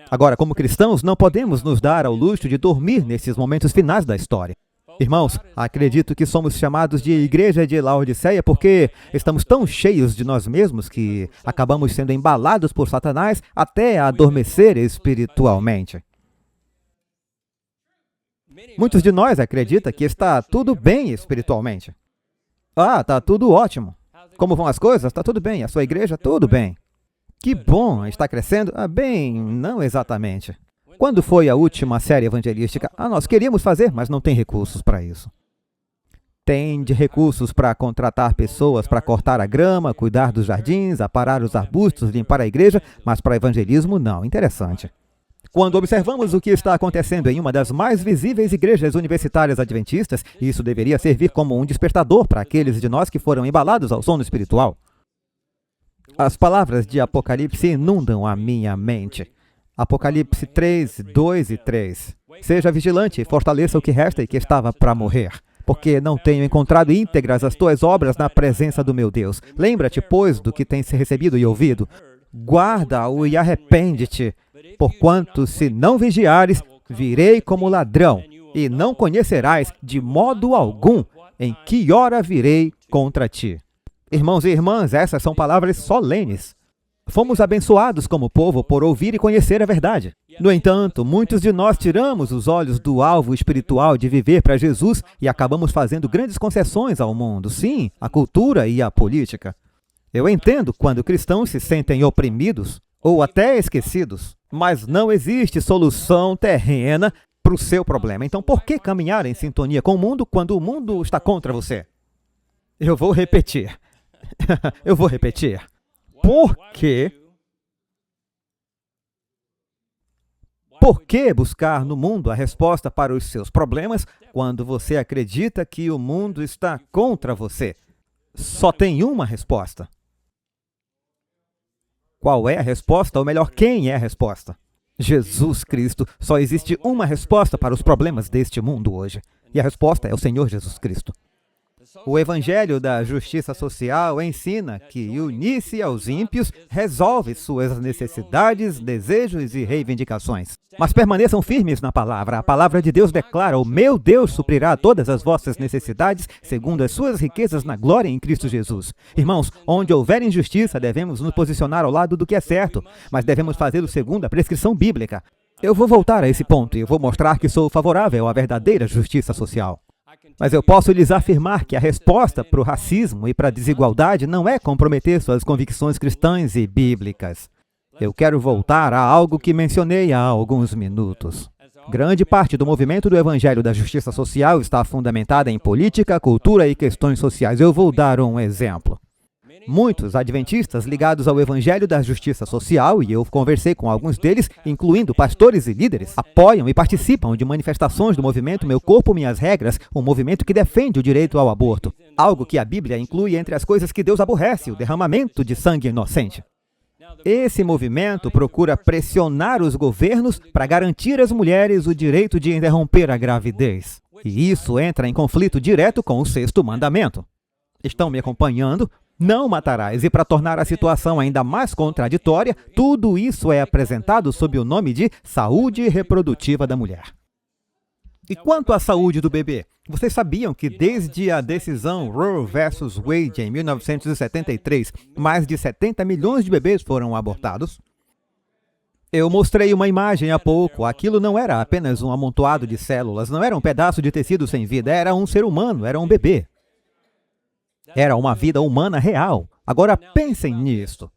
Agora, como cristãos, não podemos nos dar ao luxo de dormir nesses momentos finais da história. Irmãos, acredito que somos chamados de Igreja de Laodiceia porque estamos tão cheios de nós mesmos que acabamos sendo embalados por Satanás até adormecer espiritualmente. Muitos de nós acreditam que está tudo bem espiritualmente. Está tudo ótimo. Como vão as coisas? Está tudo bem. A sua igreja? Tudo bem. Que bom, está crescendo? Bem, não exatamente. Quando foi a última série evangelística? Nós queríamos fazer, mas não tem recursos para isso. Tem de recursos para contratar pessoas para cortar a grama, cuidar dos jardins, aparar os arbustos, limpar a igreja, mas para evangelismo não. Interessante. Quando observamos o que está acontecendo em uma das mais visíveis igrejas universitárias adventistas, isso deveria servir como um despertador para aqueles de nós que foram embalados ao sono espiritual. As palavras de Apocalipse inundam a minha mente. Apocalipse 3, 2 e 3. Seja vigilante e fortaleça o que resta e que estava para morrer, porque não tenho encontrado íntegras as tuas obras na presença do meu Deus. Lembra-te, pois, do que tens recebido e ouvido. Guarda-o e arrepende-te. Porquanto, se não vigiares, virei como ladrão, e não conhecerás de modo algum em que hora virei contra ti. Irmãos e irmãs, essas são palavras solenes. Fomos abençoados como povo por ouvir e conhecer a verdade. No entanto, muitos de nós tiramos os olhos do alvo espiritual de viver para Jesus e acabamos fazendo grandes concessões ao mundo, sim, à cultura e à política. Eu entendo quando cristãos se sentem oprimidos ou até esquecidos, mas não existe solução terrena para o seu problema. Então, por que caminhar em sintonia com o mundo quando o mundo está contra você? Eu vou repetir. Eu vou repetir. Por que buscar no mundo a resposta para os seus problemas quando você acredita que o mundo está contra você? Só tem uma resposta. Qual é a resposta? Ou melhor, quem é a resposta? Jesus Cristo. Só existe uma resposta para os problemas deste mundo hoje. E a resposta é o Senhor Jesus Cristo. O Evangelho da Justiça Social ensina que unir-se aos ímpios resolve suas necessidades, desejos e reivindicações. Mas permaneçam firmes na palavra. A palavra de Deus declara: o meu Deus suprirá todas as vossas necessidades segundo as suas riquezas na glória em Cristo Jesus. Irmãos, onde houver injustiça, devemos nos posicionar ao lado do que é certo, mas devemos fazê-lo segundo a prescrição bíblica. Eu vou voltar a esse ponto e vou mostrar que sou favorável à verdadeira justiça social. Mas eu posso lhes afirmar que a resposta para o racismo e para a desigualdade não é comprometer suas convicções cristãs e bíblicas. Eu quero voltar a algo que mencionei há alguns minutos. Grande parte do movimento do Evangelho da Justiça Social está fundamentada em política, cultura e questões sociais. Eu vou dar um exemplo. Muitos adventistas ligados ao Evangelho da Justiça Social, e eu conversei com alguns deles, incluindo pastores e líderes, apoiam e participam de manifestações do movimento Meu Corpo, Minhas Regras, um movimento que defende o direito ao aborto, algo que a Bíblia inclui entre as coisas que Deus aborrece, o derramamento de sangue inocente. Esse movimento procura pressionar os governos para garantir às mulheres o direito de interromper a gravidez. E isso entra em conflito direto com o 6º mandamento. Estão me acompanhando? Não matarás. E para tornar a situação ainda mais contraditória, tudo isso é apresentado sob o nome de saúde reprodutiva da mulher. E quanto à saúde do bebê? Vocês sabiam que desde a decisão Roe vs. Wade em 1973, mais de 70 milhões de bebês foram abortados? Eu mostrei uma imagem há pouco. Aquilo não era apenas um amontoado de células, não era um pedaço de tecido sem vida, era um ser humano, era um bebê. Era uma vida humana real. Agora pensem nisto.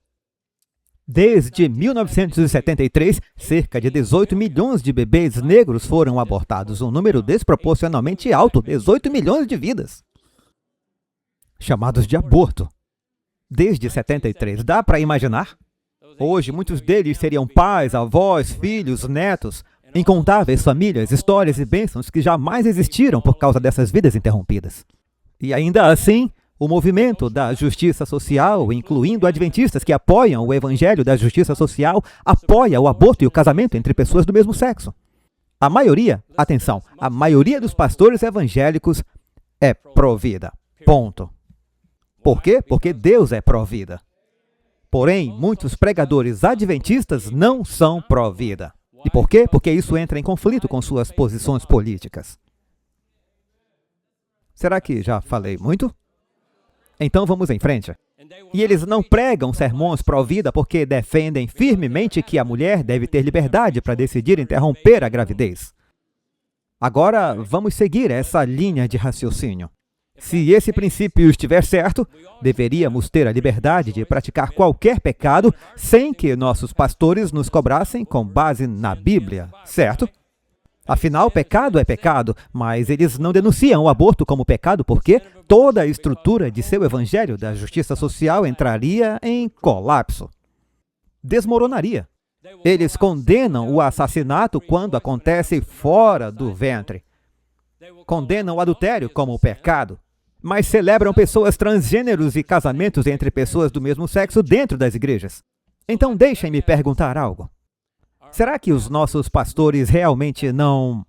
Desde 1973, cerca de 18 milhões de bebês negros foram abortados, um número desproporcionalmente alto, 18 milhões de vidas, chamados de aborto. Desde 73, dá para imaginar? Hoje, muitos deles seriam pais, avós, filhos, netos, incontáveis famílias, histórias e bênçãos que jamais existiram por causa dessas vidas interrompidas. E ainda assim, o movimento da justiça social, incluindo adventistas que apoiam o Evangelho da Justiça Social, apoia o aborto e o casamento entre pessoas do mesmo sexo. A maioria, atenção, a maioria dos pastores evangélicos é pró-vida. Ponto. Por quê? Porque Deus é pró-vida. Porém, muitos pregadores adventistas não são pró-vida. E por quê? Porque isso entra em conflito com suas posições políticas. Será que já falei muito? Então vamos em frente. E eles não pregam sermões pró-vida porque defendem firmemente que a mulher deve ter liberdade para decidir interromper a gravidez. Agora, vamos seguir essa linha de raciocínio. Se esse princípio estiver certo, deveríamos ter a liberdade de praticar qualquer pecado sem que nossos pastores nos cobrassem com base na Bíblia, certo? Afinal, pecado é pecado, mas eles não denunciam o aborto como pecado porque toda a estrutura de seu evangelho da justiça social entraria em colapso. Desmoronaria. Eles condenam o assassinato quando acontece fora do ventre. Condenam o adultério como pecado, mas celebram pessoas transgêneros e casamentos entre pessoas do mesmo sexo dentro das igrejas. Então deixem-me perguntar algo. Será que os nossos pastores realmente não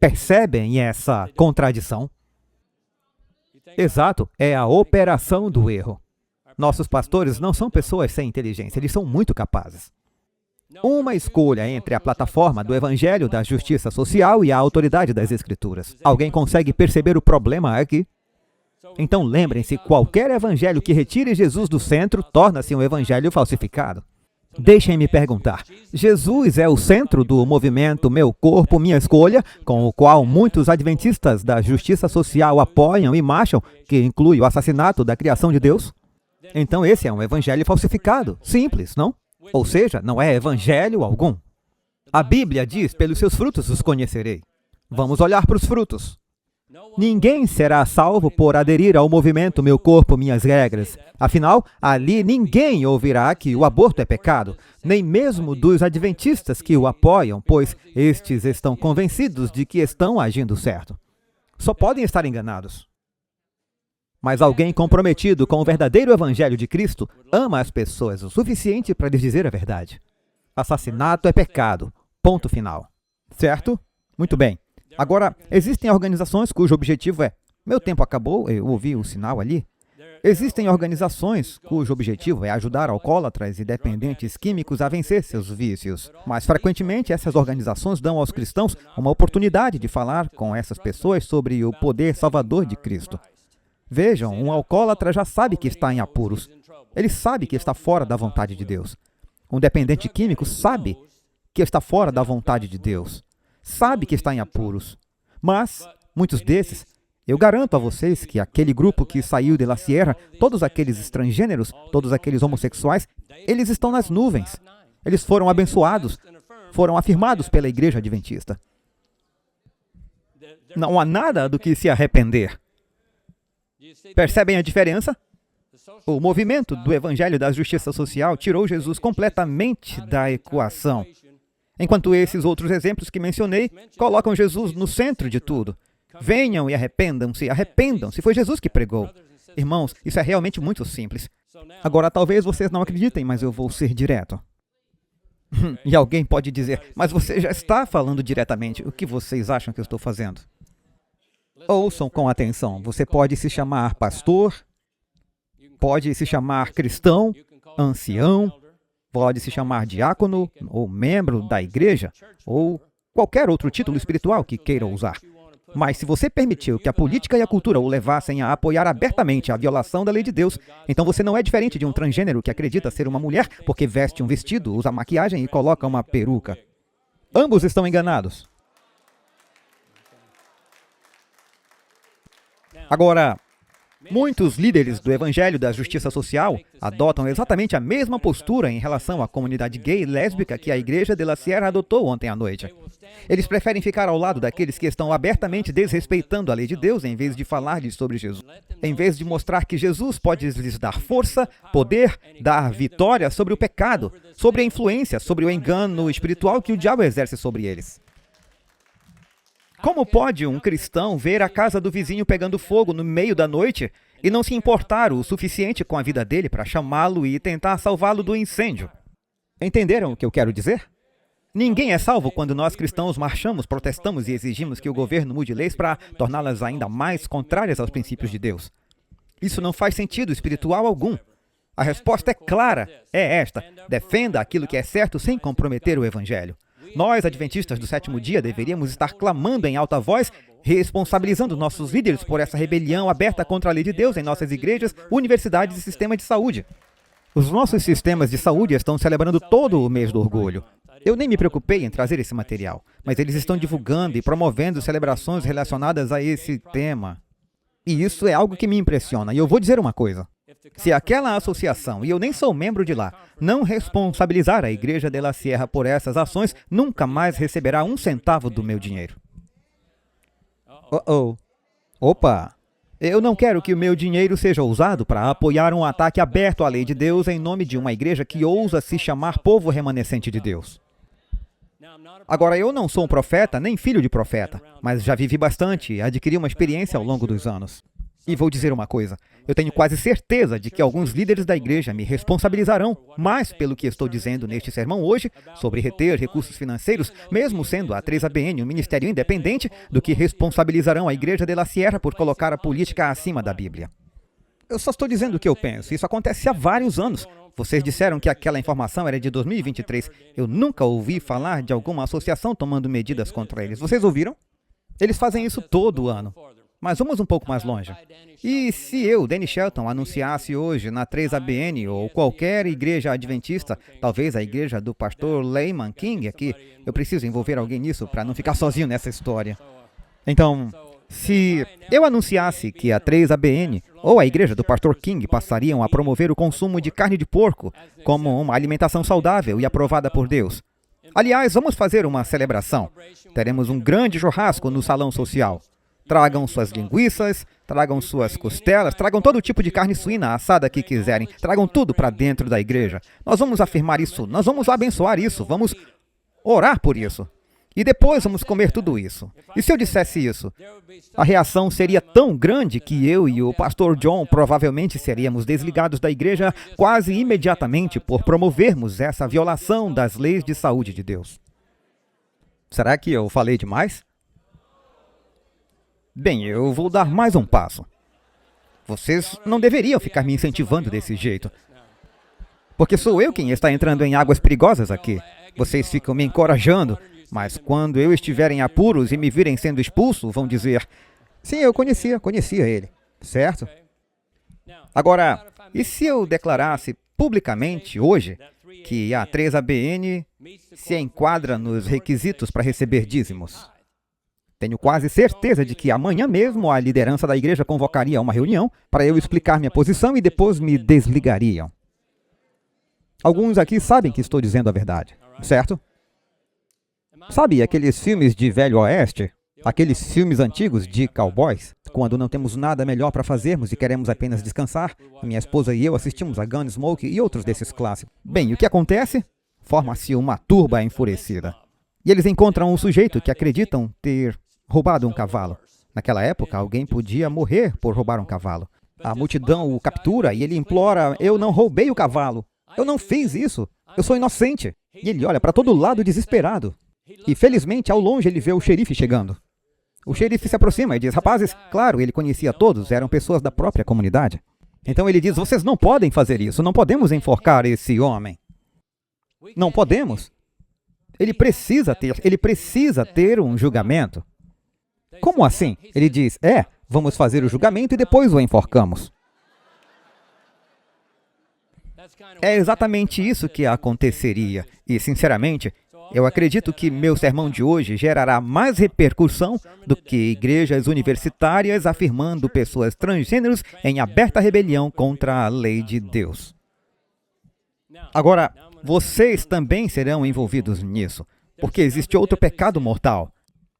percebem essa contradição? Exato, é a operação do erro. Nossos pastores não são pessoas sem inteligência, eles são muito capazes. Uma escolha entre a plataforma do Evangelho da Justiça Social e a autoridade das Escrituras. Alguém consegue perceber o problema aqui? Então lembrem-se, qualquer evangelho que retire Jesus do centro torna-se um evangelho falsificado. Deixem-me perguntar, Jesus é o centro do movimento Meu Corpo, Minha Escolha, com o qual muitos adventistas da justiça social apoiam e marcham, que inclui o assassinato da criação de Deus? Então esse é um evangelho falsificado, simples, não? Ou seja, não é evangelho algum. A Bíblia diz, pelos seus frutos os conhecerei. Vamos olhar para os frutos. Ninguém será salvo por aderir ao movimento Meu Corpo, Minhas Regras. Afinal, ali ninguém ouvirá que o aborto é pecado, nem mesmo dos adventistas que o apoiam, pois estes estão convencidos de que estão agindo certo. Só podem estar enganados. Mas alguém comprometido com o verdadeiro evangelho de Cristo ama as pessoas o suficiente para lhes dizer a verdade. Assassinato é pecado. Ponto final. Certo? Muito bem. Agora, existem organizações cujo objetivo é... Meu tempo acabou, eu ouvi o sinal ali. Existem organizações cujo objetivo é ajudar alcoólatras e dependentes químicos a vencer seus vícios. Mas, frequentemente, essas organizações dão aos cristãos uma oportunidade de falar com essas pessoas sobre o poder salvador de Cristo. Vejam, um alcoólatra já sabe que está em apuros. Ele sabe que está fora da vontade de Deus. Um dependente químico sabe que está fora da vontade de Deus. Sabe que está em apuros. Mas, muitos desses, eu garanto a vocês que aquele grupo que saiu de La Sierra, todos aqueles estrangêneros, todos aqueles homossexuais, eles estão nas nuvens. Eles foram abençoados, foram afirmados pela Igreja Adventista. Não há nada do que se arrepender. Percebem a diferença? O movimento do Evangelho da Justiça Social tirou Jesus completamente da equação. Enquanto esses outros exemplos que mencionei colocam Jesus no centro de tudo. Venham e arrependam-se, foi Jesus que pregou. Irmãos, isso é realmente muito simples. Agora, talvez vocês não acreditem, mas eu vou ser direto. E alguém pode dizer, mas você já está falando diretamente, o que vocês acham que eu estou fazendo? Ouçam com atenção, você pode se chamar pastor, pode se chamar cristão, ancião, pode se chamar diácono ou membro da igreja, ou qualquer outro título espiritual que queira usar. Mas se você permitiu que a política e a cultura o levassem a apoiar abertamente a violação da lei de Deus, então você não é diferente de um transgênero que acredita ser uma mulher porque veste um vestido, usa maquiagem e coloca uma peruca. Ambos estão enganados. Agora, muitos líderes do Evangelho da Justiça Social adotam exatamente a mesma postura em relação à comunidade gay e lésbica que a Igreja de La Sierra adotou ontem à noite. Eles preferem ficar ao lado daqueles que estão abertamente desrespeitando a lei de Deus em vez de falar-lhes sobre Jesus. Em vez de mostrar que Jesus pode lhes dar força, poder, dar vitória sobre o pecado, sobre a influência, sobre o engano espiritual que o diabo exerce sobre eles. Como pode um cristão ver a casa do vizinho pegando fogo no meio da noite e não se importar o suficiente com a vida dele para chamá-lo e tentar salvá-lo do incêndio? Entenderam o que eu quero dizer? Ninguém é salvo quando nós cristãos marchamos, protestamos e exigimos que o governo mude leis para torná-las ainda mais contrárias aos princípios de Deus. Isso não faz sentido espiritual algum. A resposta é clara, é esta: defenda aquilo que é certo sem comprometer o Evangelho. Nós, adventistas do sétimo dia, deveríamos estar clamando em alta voz, responsabilizando nossos líderes por essa rebelião aberta contra a lei de Deus em nossas igrejas, universidades e sistemas de saúde. Os nossos sistemas de saúde estão celebrando todo o mês do orgulho. Eu nem me preocupei em trazer esse material, mas eles estão divulgando e promovendo celebrações relacionadas a esse tema. E isso é algo que me impressiona. E eu vou dizer uma coisa. Se aquela associação, e eu nem sou membro de lá, não responsabilizar a Igreja de la Sierra por essas ações, nunca mais receberá um centavo do meu dinheiro. Opa! Eu não quero que o meu dinheiro seja usado para apoiar um ataque aberto à lei de Deus em nome de uma igreja que ousa se chamar povo remanescente de Deus. Agora, eu não sou um profeta, nem filho de profeta, mas já vivi bastante e adquiri uma experiência ao longo dos anos. E vou dizer uma coisa, eu tenho quase certeza de que alguns líderes da igreja me responsabilizarão mais pelo que estou dizendo neste sermão hoje, sobre reter recursos financeiros, mesmo sendo a 3ABN um ministério independente, do que responsabilizarão a Igreja de la Sierra por colocar a política acima da Bíblia. Eu só estou dizendo o que eu penso, isso acontece há vários anos. Vocês disseram que aquela informação era de 2023. Eu nunca ouvi falar de alguma associação tomando medidas contra eles. Vocês ouviram? Eles fazem isso todo ano. Mas vamos um pouco mais longe. E se eu, Danny Shelton, anunciasse hoje na 3ABN ou qualquer igreja adventista, talvez a igreja do pastor Lehman King aqui, eu preciso envolver alguém nisso para não ficar sozinho nessa história. Então, se eu anunciasse que a 3ABN ou a igreja do pastor King passariam a promover o consumo de carne de porco como uma alimentação saudável e aprovada por Deus. Aliás, vamos fazer uma celebração. Teremos um grande churrasco no salão social. Tragam suas linguiças, tragam suas costelas, tragam todo tipo de carne suína assada que quiserem. Tragam tudo para dentro da igreja. Nós vamos afirmar isso, nós vamos abençoar isso, vamos orar por isso. E depois vamos comer tudo isso. E se eu dissesse isso? A reação seria tão grande que eu e o pastor John provavelmente seríamos desligados da igreja quase imediatamente por promovermos essa violação das leis de saúde de Deus. Será que eu falei demais? Bem, eu vou dar mais um passo. Vocês não deveriam ficar me incentivando desse jeito. Porque sou eu quem está entrando em águas perigosas aqui. Vocês ficam me encorajando, mas quando eu estiver em apuros e me virem sendo expulso, vão dizer: sim, eu conhecia ele, certo? Agora, e se eu declarasse publicamente hoje que a 3ABN se enquadra nos requisitos para receber dízimos? Tenho quase certeza de que amanhã mesmo a liderança da igreja convocaria uma reunião para eu explicar minha posição e depois me desligariam. Alguns aqui sabem que estou dizendo a verdade, certo? Sabe aqueles filmes de Velho Oeste? Aqueles filmes antigos de cowboys? Quando não temos nada melhor para fazermos e queremos apenas descansar, minha esposa e eu assistimos a Gunsmoke e outros desses clássicos. Bem, o que acontece? Forma-se uma turba enfurecida. E eles encontram um sujeito que acreditam ter roubado um cavalo. Naquela época, alguém podia morrer por roubar um cavalo. A multidão o captura e ele implora: eu não roubei o cavalo. Eu não fiz isso. Eu sou inocente. E ele olha para todo lado desesperado. E felizmente, ao longe, ele vê o xerife chegando. O xerife se aproxima e diz: rapazes, claro, ele conhecia todos, eram pessoas da própria comunidade. Então ele diz: vocês não podem fazer isso, não podemos enforcar esse homem. Não podemos. Ele precisa ter um julgamento. Como assim? Ele diz: vamos fazer o julgamento e depois o enforcamos. É exatamente isso que aconteceria. E, sinceramente, eu acredito que meu sermão de hoje gerará mais repercussão do que igrejas universitárias afirmando pessoas transgêneros em aberta rebelião contra a lei de Deus. Agora, vocês também serão envolvidos nisso, porque existe outro pecado mortal.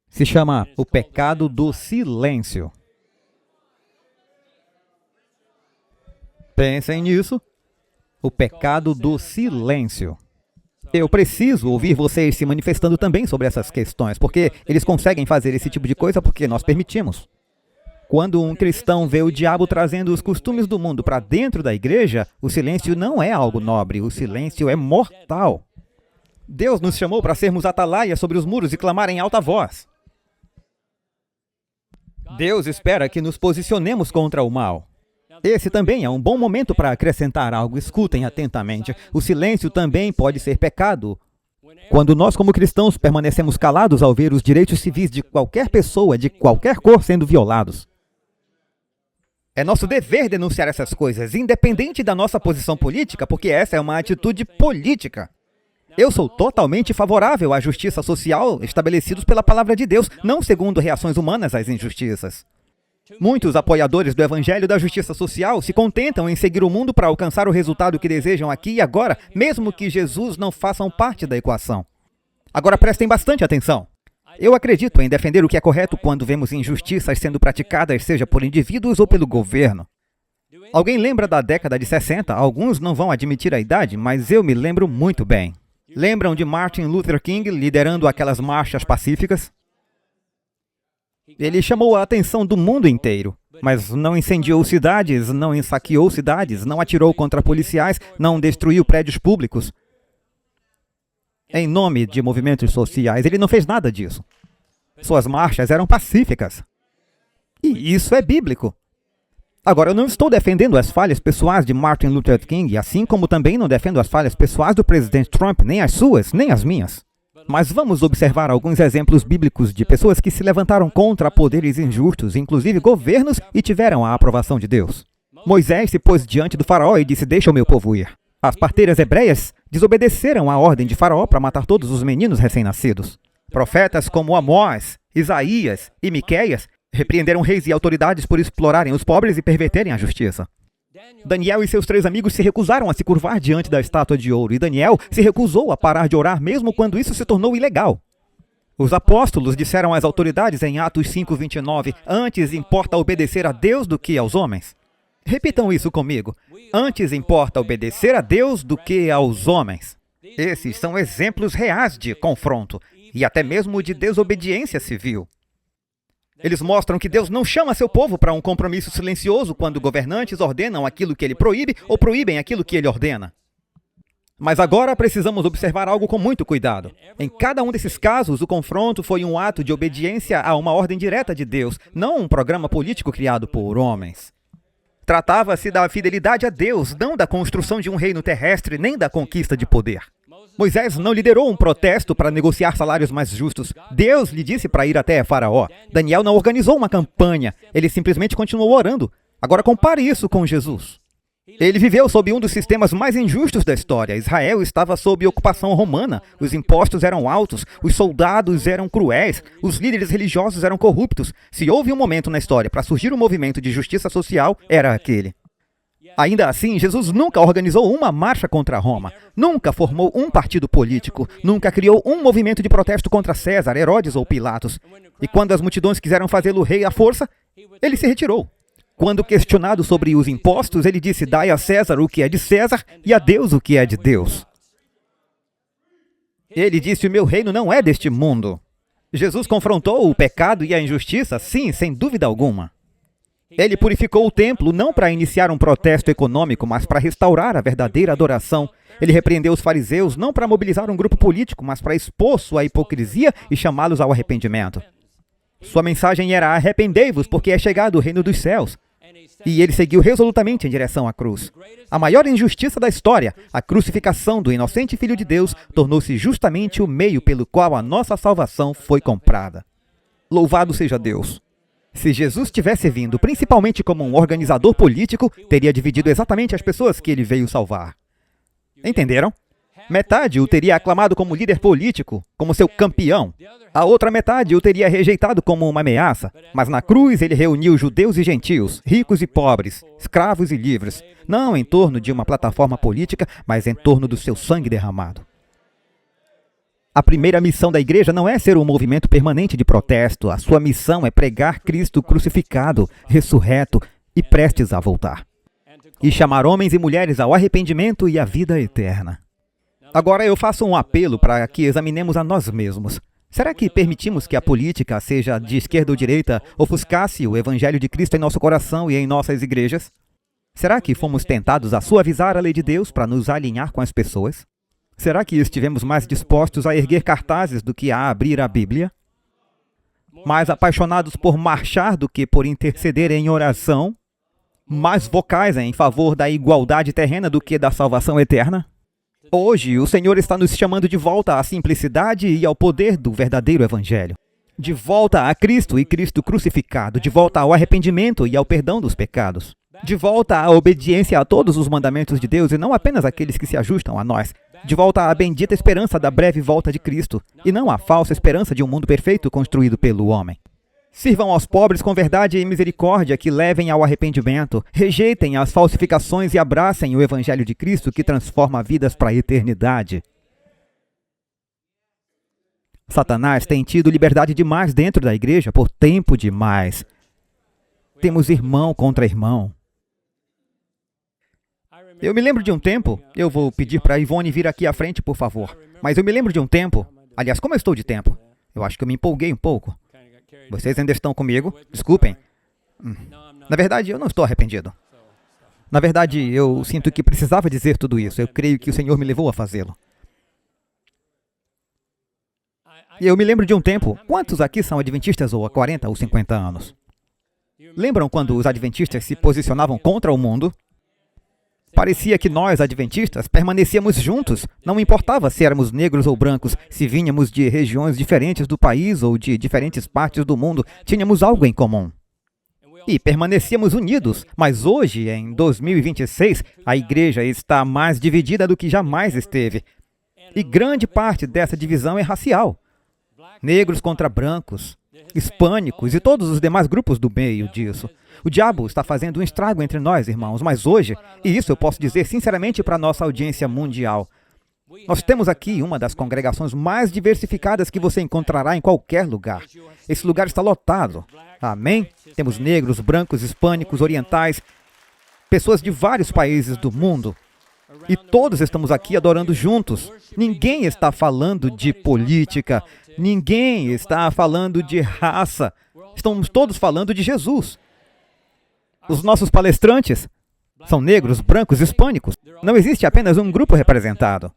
Se chama o pecado do silêncio. Pensem nisso. O pecado do silêncio. Eu preciso ouvir vocês se manifestando também sobre essas questões, porque eles conseguem fazer esse tipo de coisa porque nós permitimos. Quando um cristão vê o diabo trazendo os costumes do mundo para dentro da igreja, o silêncio não é algo nobre, o silêncio é mortal. Deus nos chamou para sermos atalaias sobre os muros e clamar em alta voz. Deus espera que nos posicionemos contra o mal. Esse também é um bom momento para acrescentar algo. Escutem atentamente. O silêncio também pode ser pecado. Quando nós, como cristãos, permanecemos calados ao ver os direitos civis de qualquer pessoa, de qualquer cor, sendo violados. É nosso dever denunciar essas coisas, independente da nossa posição política, porque essa é uma atitude política. Eu sou totalmente favorável à justiça social estabelecidos pela palavra de Deus, não segundo reações humanas às injustiças. Muitos apoiadores do Evangelho da Justiça Social se contentam em seguir o mundo para alcançar o resultado que desejam aqui e agora, mesmo que Jesus não faça parte da equação. Agora prestem bastante atenção. Eu acredito em defender o que é correto quando vemos injustiças sendo praticadas, seja por indivíduos ou pelo governo. Alguém lembra da década de 60? Alguns não vão admitir a idade, mas eu me lembro muito bem. Lembram de Martin Luther King liderando aquelas marchas pacíficas? Ele chamou a atenção do mundo inteiro, mas não incendiou cidades, não saqueou cidades, não atirou contra policiais, não destruiu prédios públicos. Em nome de movimentos sociais, ele não fez nada disso. Suas marchas eram pacíficas. E isso é bíblico. Agora, eu não estou defendendo as falhas pessoais de Martin Luther King, assim como também não defendo as falhas pessoais do presidente Trump, nem as suas, nem as minhas. Mas vamos observar alguns exemplos bíblicos de pessoas que se levantaram contra poderes injustos, inclusive governos, e tiveram a aprovação de Deus. Moisés se pôs diante do faraó e disse: "Deixa o meu povo ir." As parteiras hebreias desobedeceram à ordem de faraó para matar todos os meninos recém-nascidos. Profetas como Amós, Isaías e Miqueias repreenderam reis e autoridades por explorarem os pobres e perverterem a justiça. Daniel e seus 3 amigos se recusaram a se curvar diante da estátua de ouro, e Daniel se recusou a parar de orar mesmo quando isso se tornou ilegal. Os apóstolos disseram às autoridades em Atos 5:29, "Antes importa obedecer a Deus do que aos homens." Repitam isso comigo. Antes importa obedecer a Deus do que aos homens. Esses são exemplos reais de confronto, e até mesmo de desobediência civil. Eles mostram que Deus não chama seu povo para um compromisso silencioso quando governantes ordenam aquilo que ele proíbe ou proíbem aquilo que ele ordena. Mas agora precisamos observar algo com muito cuidado. Em cada um desses casos, o confronto foi um ato de obediência a uma ordem direta de Deus, não um programa político criado por homens. Tratava-se da fidelidade a Deus, não da construção de um reino terrestre, nem da conquista de poder. Moisés não liderou um protesto para negociar salários mais justos. Deus lhe disse para ir até Faraó. Daniel não organizou uma campanha. Ele simplesmente continuou orando. Agora compare isso com Jesus. Ele viveu sob um dos sistemas mais injustos da história. Israel estava sob ocupação romana. Os impostos eram altos. Os soldados eram cruéis. Os líderes religiosos eram corruptos. Se houve um momento na história para surgir um movimento de justiça social, era aquele. Ainda assim, Jesus nunca organizou uma marcha contra Roma, nunca formou um partido político, nunca criou um movimento de protesto contra César, Herodes ou Pilatos. E quando as multidões quiseram fazê-lo rei à força, ele se retirou. Quando questionado sobre os impostos, ele disse: "Dai a César o que é de César e a Deus o que é de Deus." Ele disse: "O meu reino não é deste mundo." Jesus confrontou o pecado e a injustiça, sim, sem dúvida alguma. Ele purificou o templo não para iniciar um protesto econômico, mas para restaurar a verdadeira adoração. Ele repreendeu os fariseus não para mobilizar um grupo político, mas para expor sua hipocrisia e chamá-los ao arrependimento. Sua mensagem era: "Arrependei-vos, porque é chegado o reino dos céus." E ele seguiu resolutamente em direção à cruz. A maior injustiça da história, a crucificação do inocente Filho de Deus, tornou-se justamente o meio pelo qual a nossa salvação foi comprada. Louvado seja Deus! Se Jesus tivesse vindo principalmente como um organizador político, teria dividido exatamente as pessoas que ele veio salvar. Entenderam? Metade o teria aclamado como líder político, como seu campeão. A outra metade o teria rejeitado como uma ameaça. Mas na cruz ele reuniu judeus e gentios, ricos e pobres, escravos e livres, não em torno de uma plataforma política, mas em torno do seu sangue derramado. A primeira missão da igreja não é ser um movimento permanente de protesto. A sua missão é pregar Cristo crucificado, ressurreto e prestes a voltar. E chamar homens e mulheres ao arrependimento e à vida eterna. Agora eu faço um apelo para que examinemos a nós mesmos. Será que permitimos que a política, seja de esquerda ou direita, ofuscasse o Evangelho de Cristo em nosso coração e em nossas igrejas? Será que fomos tentados a suavizar a lei de Deus para nos alinhar com as pessoas? Será que estivemos mais dispostos a erguer cartazes do que a abrir a Bíblia? Mais apaixonados por marchar do que por interceder em oração? Mais vocais em favor da igualdade terrena do que da salvação eterna? Hoje, o Senhor está nos chamando de volta à simplicidade e ao poder do verdadeiro Evangelho. De volta a Cristo e Cristo crucificado, de volta ao arrependimento e ao perdão dos pecados. De volta à obediência a todos os mandamentos de Deus e não apenas aqueles que se ajustam a nós. De volta à bendita esperança da breve volta de Cristo e não à falsa esperança de um mundo perfeito construído pelo homem. Sirvam aos pobres com verdade e misericórdia que levem ao arrependimento, rejeitem as falsificações e abracem o Evangelho de Cristo que transforma vidas para a eternidade. Satanás tem tido liberdade demais dentro da igreja por tempo demais. Temos irmão contra irmão. Eu me lembro de um tempo, eu vou pedir para a Ivone vir aqui à frente, por favor. Mas eu me lembro de um tempo, aliás, como eu estou de tempo? Eu acho que eu me empolguei um pouco. Vocês ainda estão comigo? Desculpem. Na verdade, eu não estou arrependido. Na verdade, eu sinto que precisava dizer tudo isso. Eu creio que o Senhor me levou a fazê-lo. E eu me lembro de um tempo, quantos aqui são adventistas ou há 40 ou 50 anos? Lembram quando os adventistas se posicionavam contra o mundo? Parecia que nós, adventistas, permanecíamos juntos. Não importava se éramos negros ou brancos, se vínhamos de regiões diferentes do país ou de diferentes partes do mundo, tínhamos algo em comum. E permanecíamos unidos. Mas hoje, em 2026, a igreja está mais dividida do que jamais esteve. E grande parte dessa divisão é racial. Negros contra brancos, hispânicos e todos os demais grupos do meio disso. O diabo está fazendo um estrago entre nós, irmãos, mas hoje, e isso eu posso dizer sinceramente para a nossa audiência mundial, nós temos aqui uma das congregações mais diversificadas que você encontrará em qualquer lugar. Esse lugar está lotado. Amém? Temos negros, brancos, hispânicos, orientais, pessoas de vários países do mundo. E todos estamos aqui adorando juntos. Ninguém está falando de política. Ninguém está falando de raça. Estamos todos falando de Jesus. Os nossos palestrantes são negros, brancos, hispânicos. Não existe apenas um grupo representado.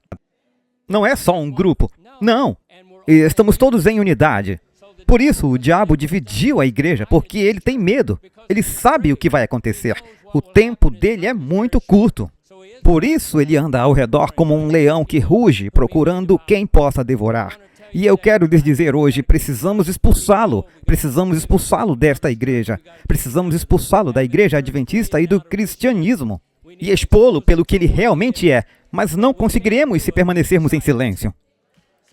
Não é só um grupo. Não. E estamos todos em unidade. Por isso, o diabo dividiu a igreja, porque ele tem medo. Ele sabe o que vai acontecer. O tempo dele é muito curto. Por isso, ele anda ao redor como um leão que ruge, procurando quem possa devorar. E eu quero lhes dizer hoje, precisamos expulsá-lo desta igreja. Precisamos expulsá-lo da igreja adventista e do cristianismo. E expô-lo pelo que ele realmente é, mas não conseguiremos se permanecermos em silêncio.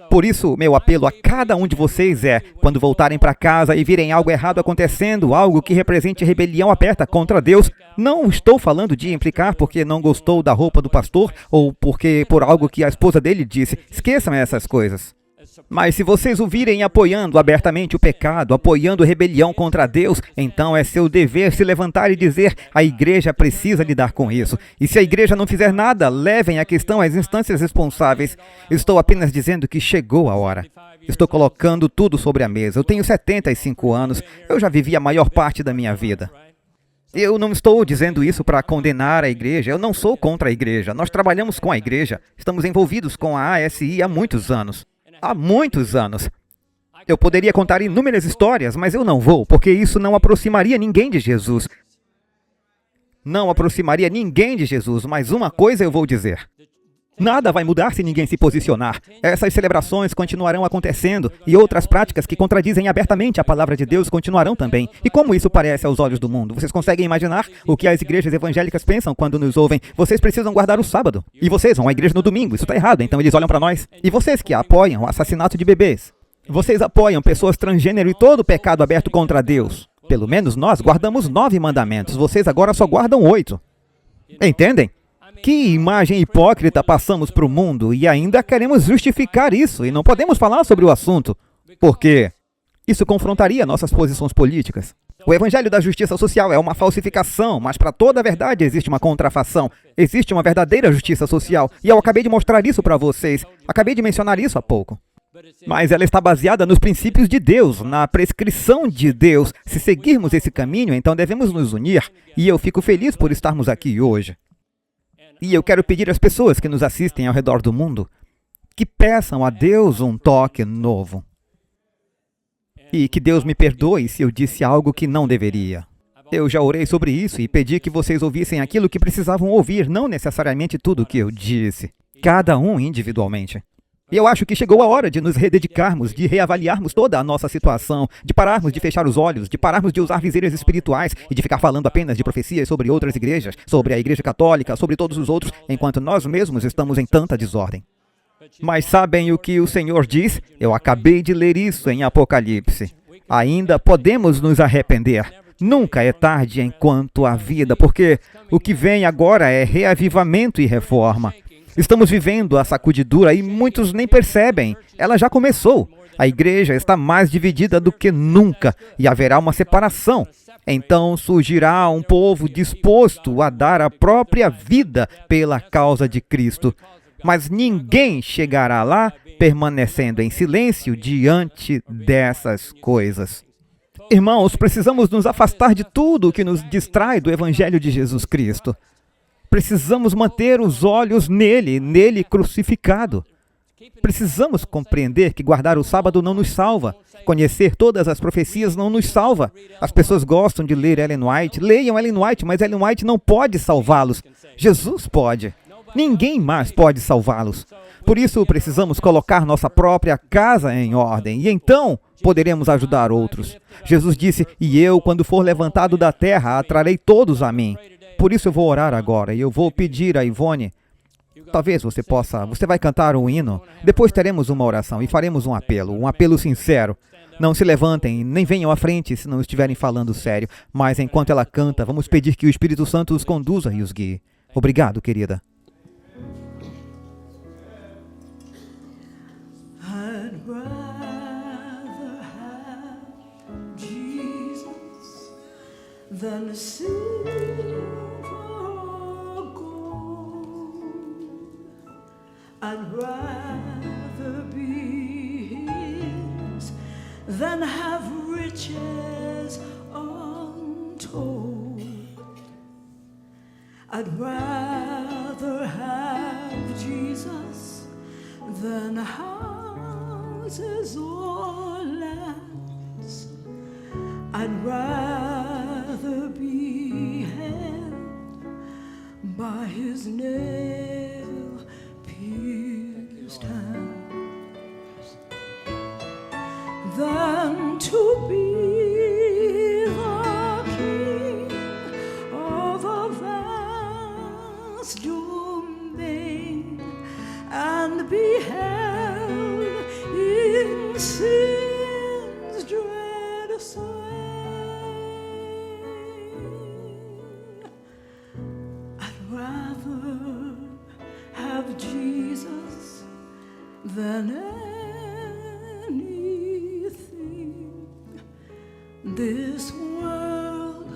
Por isso, meu apelo a cada um de vocês é, quando voltarem para casa e virem algo errado acontecendo, algo que represente rebelião aberta contra Deus, não estou falando de implicar porque não gostou da roupa do pastor ou porque por algo que a esposa dele disse. Esqueçam essas coisas. Mas se vocês o virem apoiando abertamente o pecado, apoiando rebelião contra Deus, então é seu dever se levantar e dizer, a igreja precisa lidar com isso. E se a igreja não fizer nada, levem a questão às instâncias responsáveis. Estou apenas dizendo que chegou a hora. Estou colocando tudo sobre a mesa. Eu tenho 75 anos, eu já vivi a maior parte da minha vida. Eu não estou dizendo isso para condenar a igreja, eu não sou contra a igreja. Nós trabalhamos com a igreja, estamos envolvidos com a ASI há muitos anos. Há muitos anos. Eu poderia contar inúmeras histórias, mas eu não vou, porque isso não aproximaria ninguém de Jesus. Não aproximaria ninguém de Jesus, mas uma coisa eu vou dizer. Nada vai mudar se ninguém se posicionar. Essas celebrações continuarão acontecendo e outras práticas que contradizem abertamente a palavra de Deus continuarão também. E como isso parece aos olhos do mundo? Vocês conseguem imaginar o que as igrejas evangélicas pensam quando nos ouvem? Vocês precisam guardar o sábado. E vocês vão à igreja no domingo. Isso está errado, então eles olham para nós. E vocês que apoiam o assassinato de bebês? Vocês apoiam pessoas transgênero e todo o pecado aberto contra Deus? Pelo menos nós guardamos 9 mandamentos. Vocês agora só guardam 8. Entendem? Que imagem hipócrita passamos para o mundo e ainda queremos justificar isso e não podemos falar sobre o assunto. Por quê? Isso confrontaria nossas posições políticas. O evangelho da justiça social é uma falsificação, mas para toda a verdade existe uma contrafação. Existe uma verdadeira justiça social e eu acabei de mostrar isso para vocês. Acabei de mencionar isso há pouco. Mas ela está baseada nos princípios de Deus, na prescrição de Deus. Se seguirmos esse caminho, então devemos nos unir. E eu fico feliz por estarmos aqui hoje. E eu quero pedir às pessoas que nos assistem ao redor do mundo, que peçam a Deus um toque novo. E que Deus me perdoe se eu disse algo que não deveria. Eu já orei sobre isso e pedi que vocês ouvissem aquilo que precisavam ouvir, não necessariamente tudo o que eu disse. Cada um individualmente. E eu acho que chegou a hora de nos rededicarmos, de reavaliarmos toda a nossa situação, de pararmos de fechar os olhos, de pararmos de usar viseiras espirituais e de ficar falando apenas de profecias sobre outras igrejas, sobre a Igreja Católica, sobre todos os outros, enquanto nós mesmos estamos em tanta desordem. Mas sabem o que o Senhor diz? Eu acabei de ler isso em Apocalipse. Ainda podemos nos arrepender. Nunca é tarde enquanto há vida, porque o que vem agora é reavivamento e reforma. Estamos vivendo a sacudidura e muitos nem percebem. Ela já começou. A igreja está mais dividida do que nunca e haverá uma separação. Então surgirá um povo disposto a dar a própria vida pela causa de Cristo. Mas ninguém chegará lá permanecendo em silêncio diante dessas coisas. Irmãos, precisamos nos afastar de tudo que nos distrai do Evangelho de Jesus Cristo. Precisamos manter os olhos nele crucificado. Precisamos compreender que guardar o sábado não nos salva. Conhecer todas as profecias não nos salva. As pessoas gostam de ler Ellen White. Leiam Ellen White, mas Ellen White não pode salvá-los. Jesus pode. Ninguém mais pode salvá-los. Por isso, precisamos colocar nossa própria casa em ordem. E então, poderemos ajudar outros. Jesus disse, e eu, quando for levantado da terra, atrarei todos a mim. Por isso eu vou orar agora, e eu vou pedir a Ivone, talvez você vai cantar um hino, depois teremos uma oração e faremos um apelo sincero. Não se levantem, nem venham à frente se não estiverem falando sério, mas enquanto ela canta, vamos pedir que o Espírito Santo os conduza e os guie. Obrigado, querida. Than silver or gold, I'd rather be his than have riches untold. I'd rather have Jesus than houses or lands. I'd rather be held by his nail-pierced hands than to be the king of a vast domain and be held in sin's dread sway. Rather have Jesus than anything this world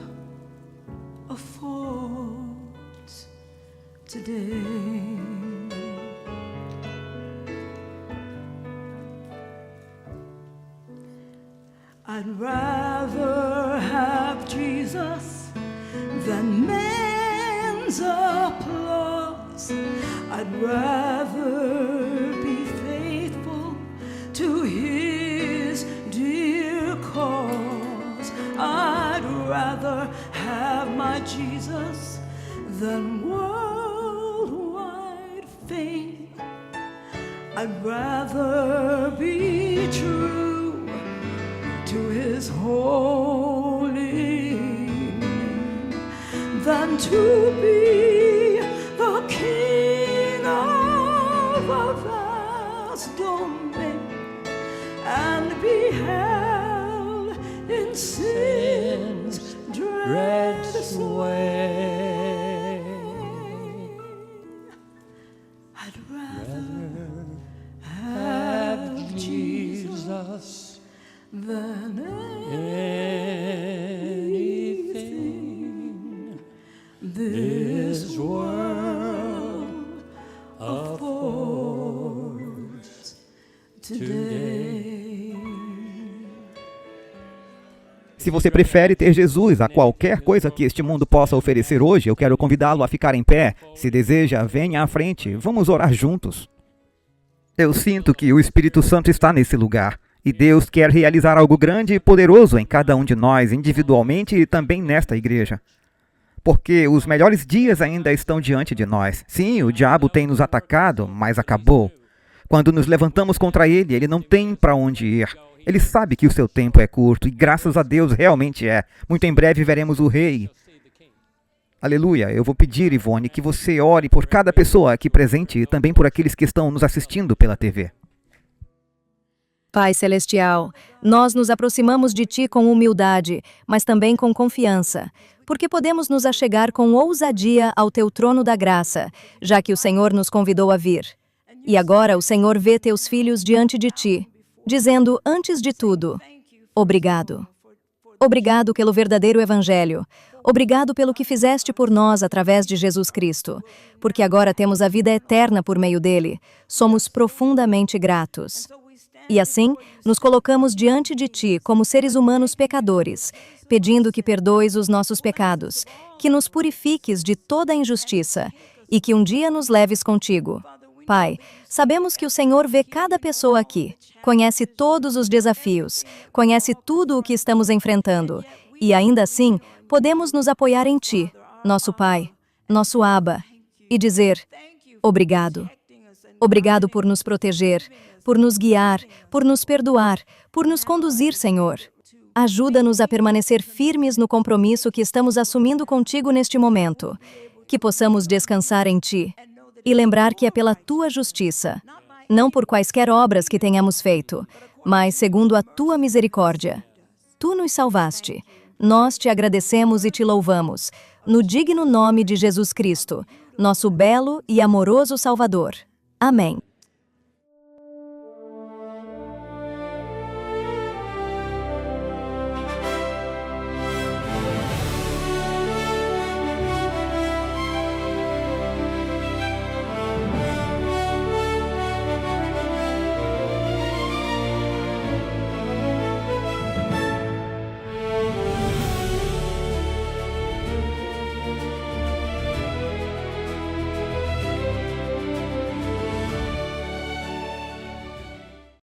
affords today. I'd rather have Jesus than man's applause. I'd rather be faithful to his dear cause. I'd rather have my Jesus than worldwide fame. I'd rather be true to his holy name than to be the king of a vast domain and be held in sin's dread sway. I'd rather have Jesus than anything this world affords today. Se você prefere ter Jesus a qualquer coisa que este mundo possa oferecer hoje, eu quero convidá-lo a ficar em pé. Se deseja, venha à frente. Vamos orar juntos. Eu sinto que o Espírito Santo está nesse lugar. E Deus quer realizar algo grande e poderoso em cada um de nós, individualmente e também nesta igreja. Porque os melhores dias ainda estão diante de nós. Sim, o diabo tem nos atacado, mas acabou. Quando nos levantamos contra ele, ele não tem para onde ir. Ele sabe que o seu tempo é curto, e graças a Deus realmente é. Muito em breve veremos o Rei. Aleluia. Eu vou pedir, Ivone, que você ore por cada pessoa aqui presente e também por aqueles que estão nos assistindo pela TV. Pai Celestial, nós nos aproximamos de Ti com humildade, mas também com confiança, porque podemos nos achegar com ousadia ao Teu trono da graça, já que o Senhor nos convidou a vir. E agora o Senhor vê Teus filhos diante de Ti, dizendo, antes de tudo, obrigado. Obrigado pelo verdadeiro Evangelho. Obrigado pelo que fizeste por nós através de Jesus Cristo, porque agora temos a vida eterna por meio dele. Somos profundamente gratos. E assim, nos colocamos diante de Ti como seres humanos pecadores, pedindo que perdoes os nossos pecados, que nos purifiques de toda a injustiça e que um dia nos leves contigo. Pai, sabemos que o Senhor vê cada pessoa aqui, conhece todos os desafios, conhece tudo o que estamos enfrentando, e ainda assim, podemos nos apoiar em Ti, nosso Pai, nosso Abba, e dizer, obrigado. Obrigado por nos proteger, por nos guiar, por nos perdoar, por nos conduzir, Senhor. Ajuda-nos a permanecer firmes no compromisso que estamos assumindo contigo neste momento, que possamos descansar em Ti e lembrar que é pela Tua justiça, não por quaisquer obras que tenhamos feito, mas segundo a Tua misericórdia. Tu nos salvaste. Nós Te agradecemos e Te louvamos, no digno nome de Jesus Cristo, nosso belo e amoroso Salvador. Amém.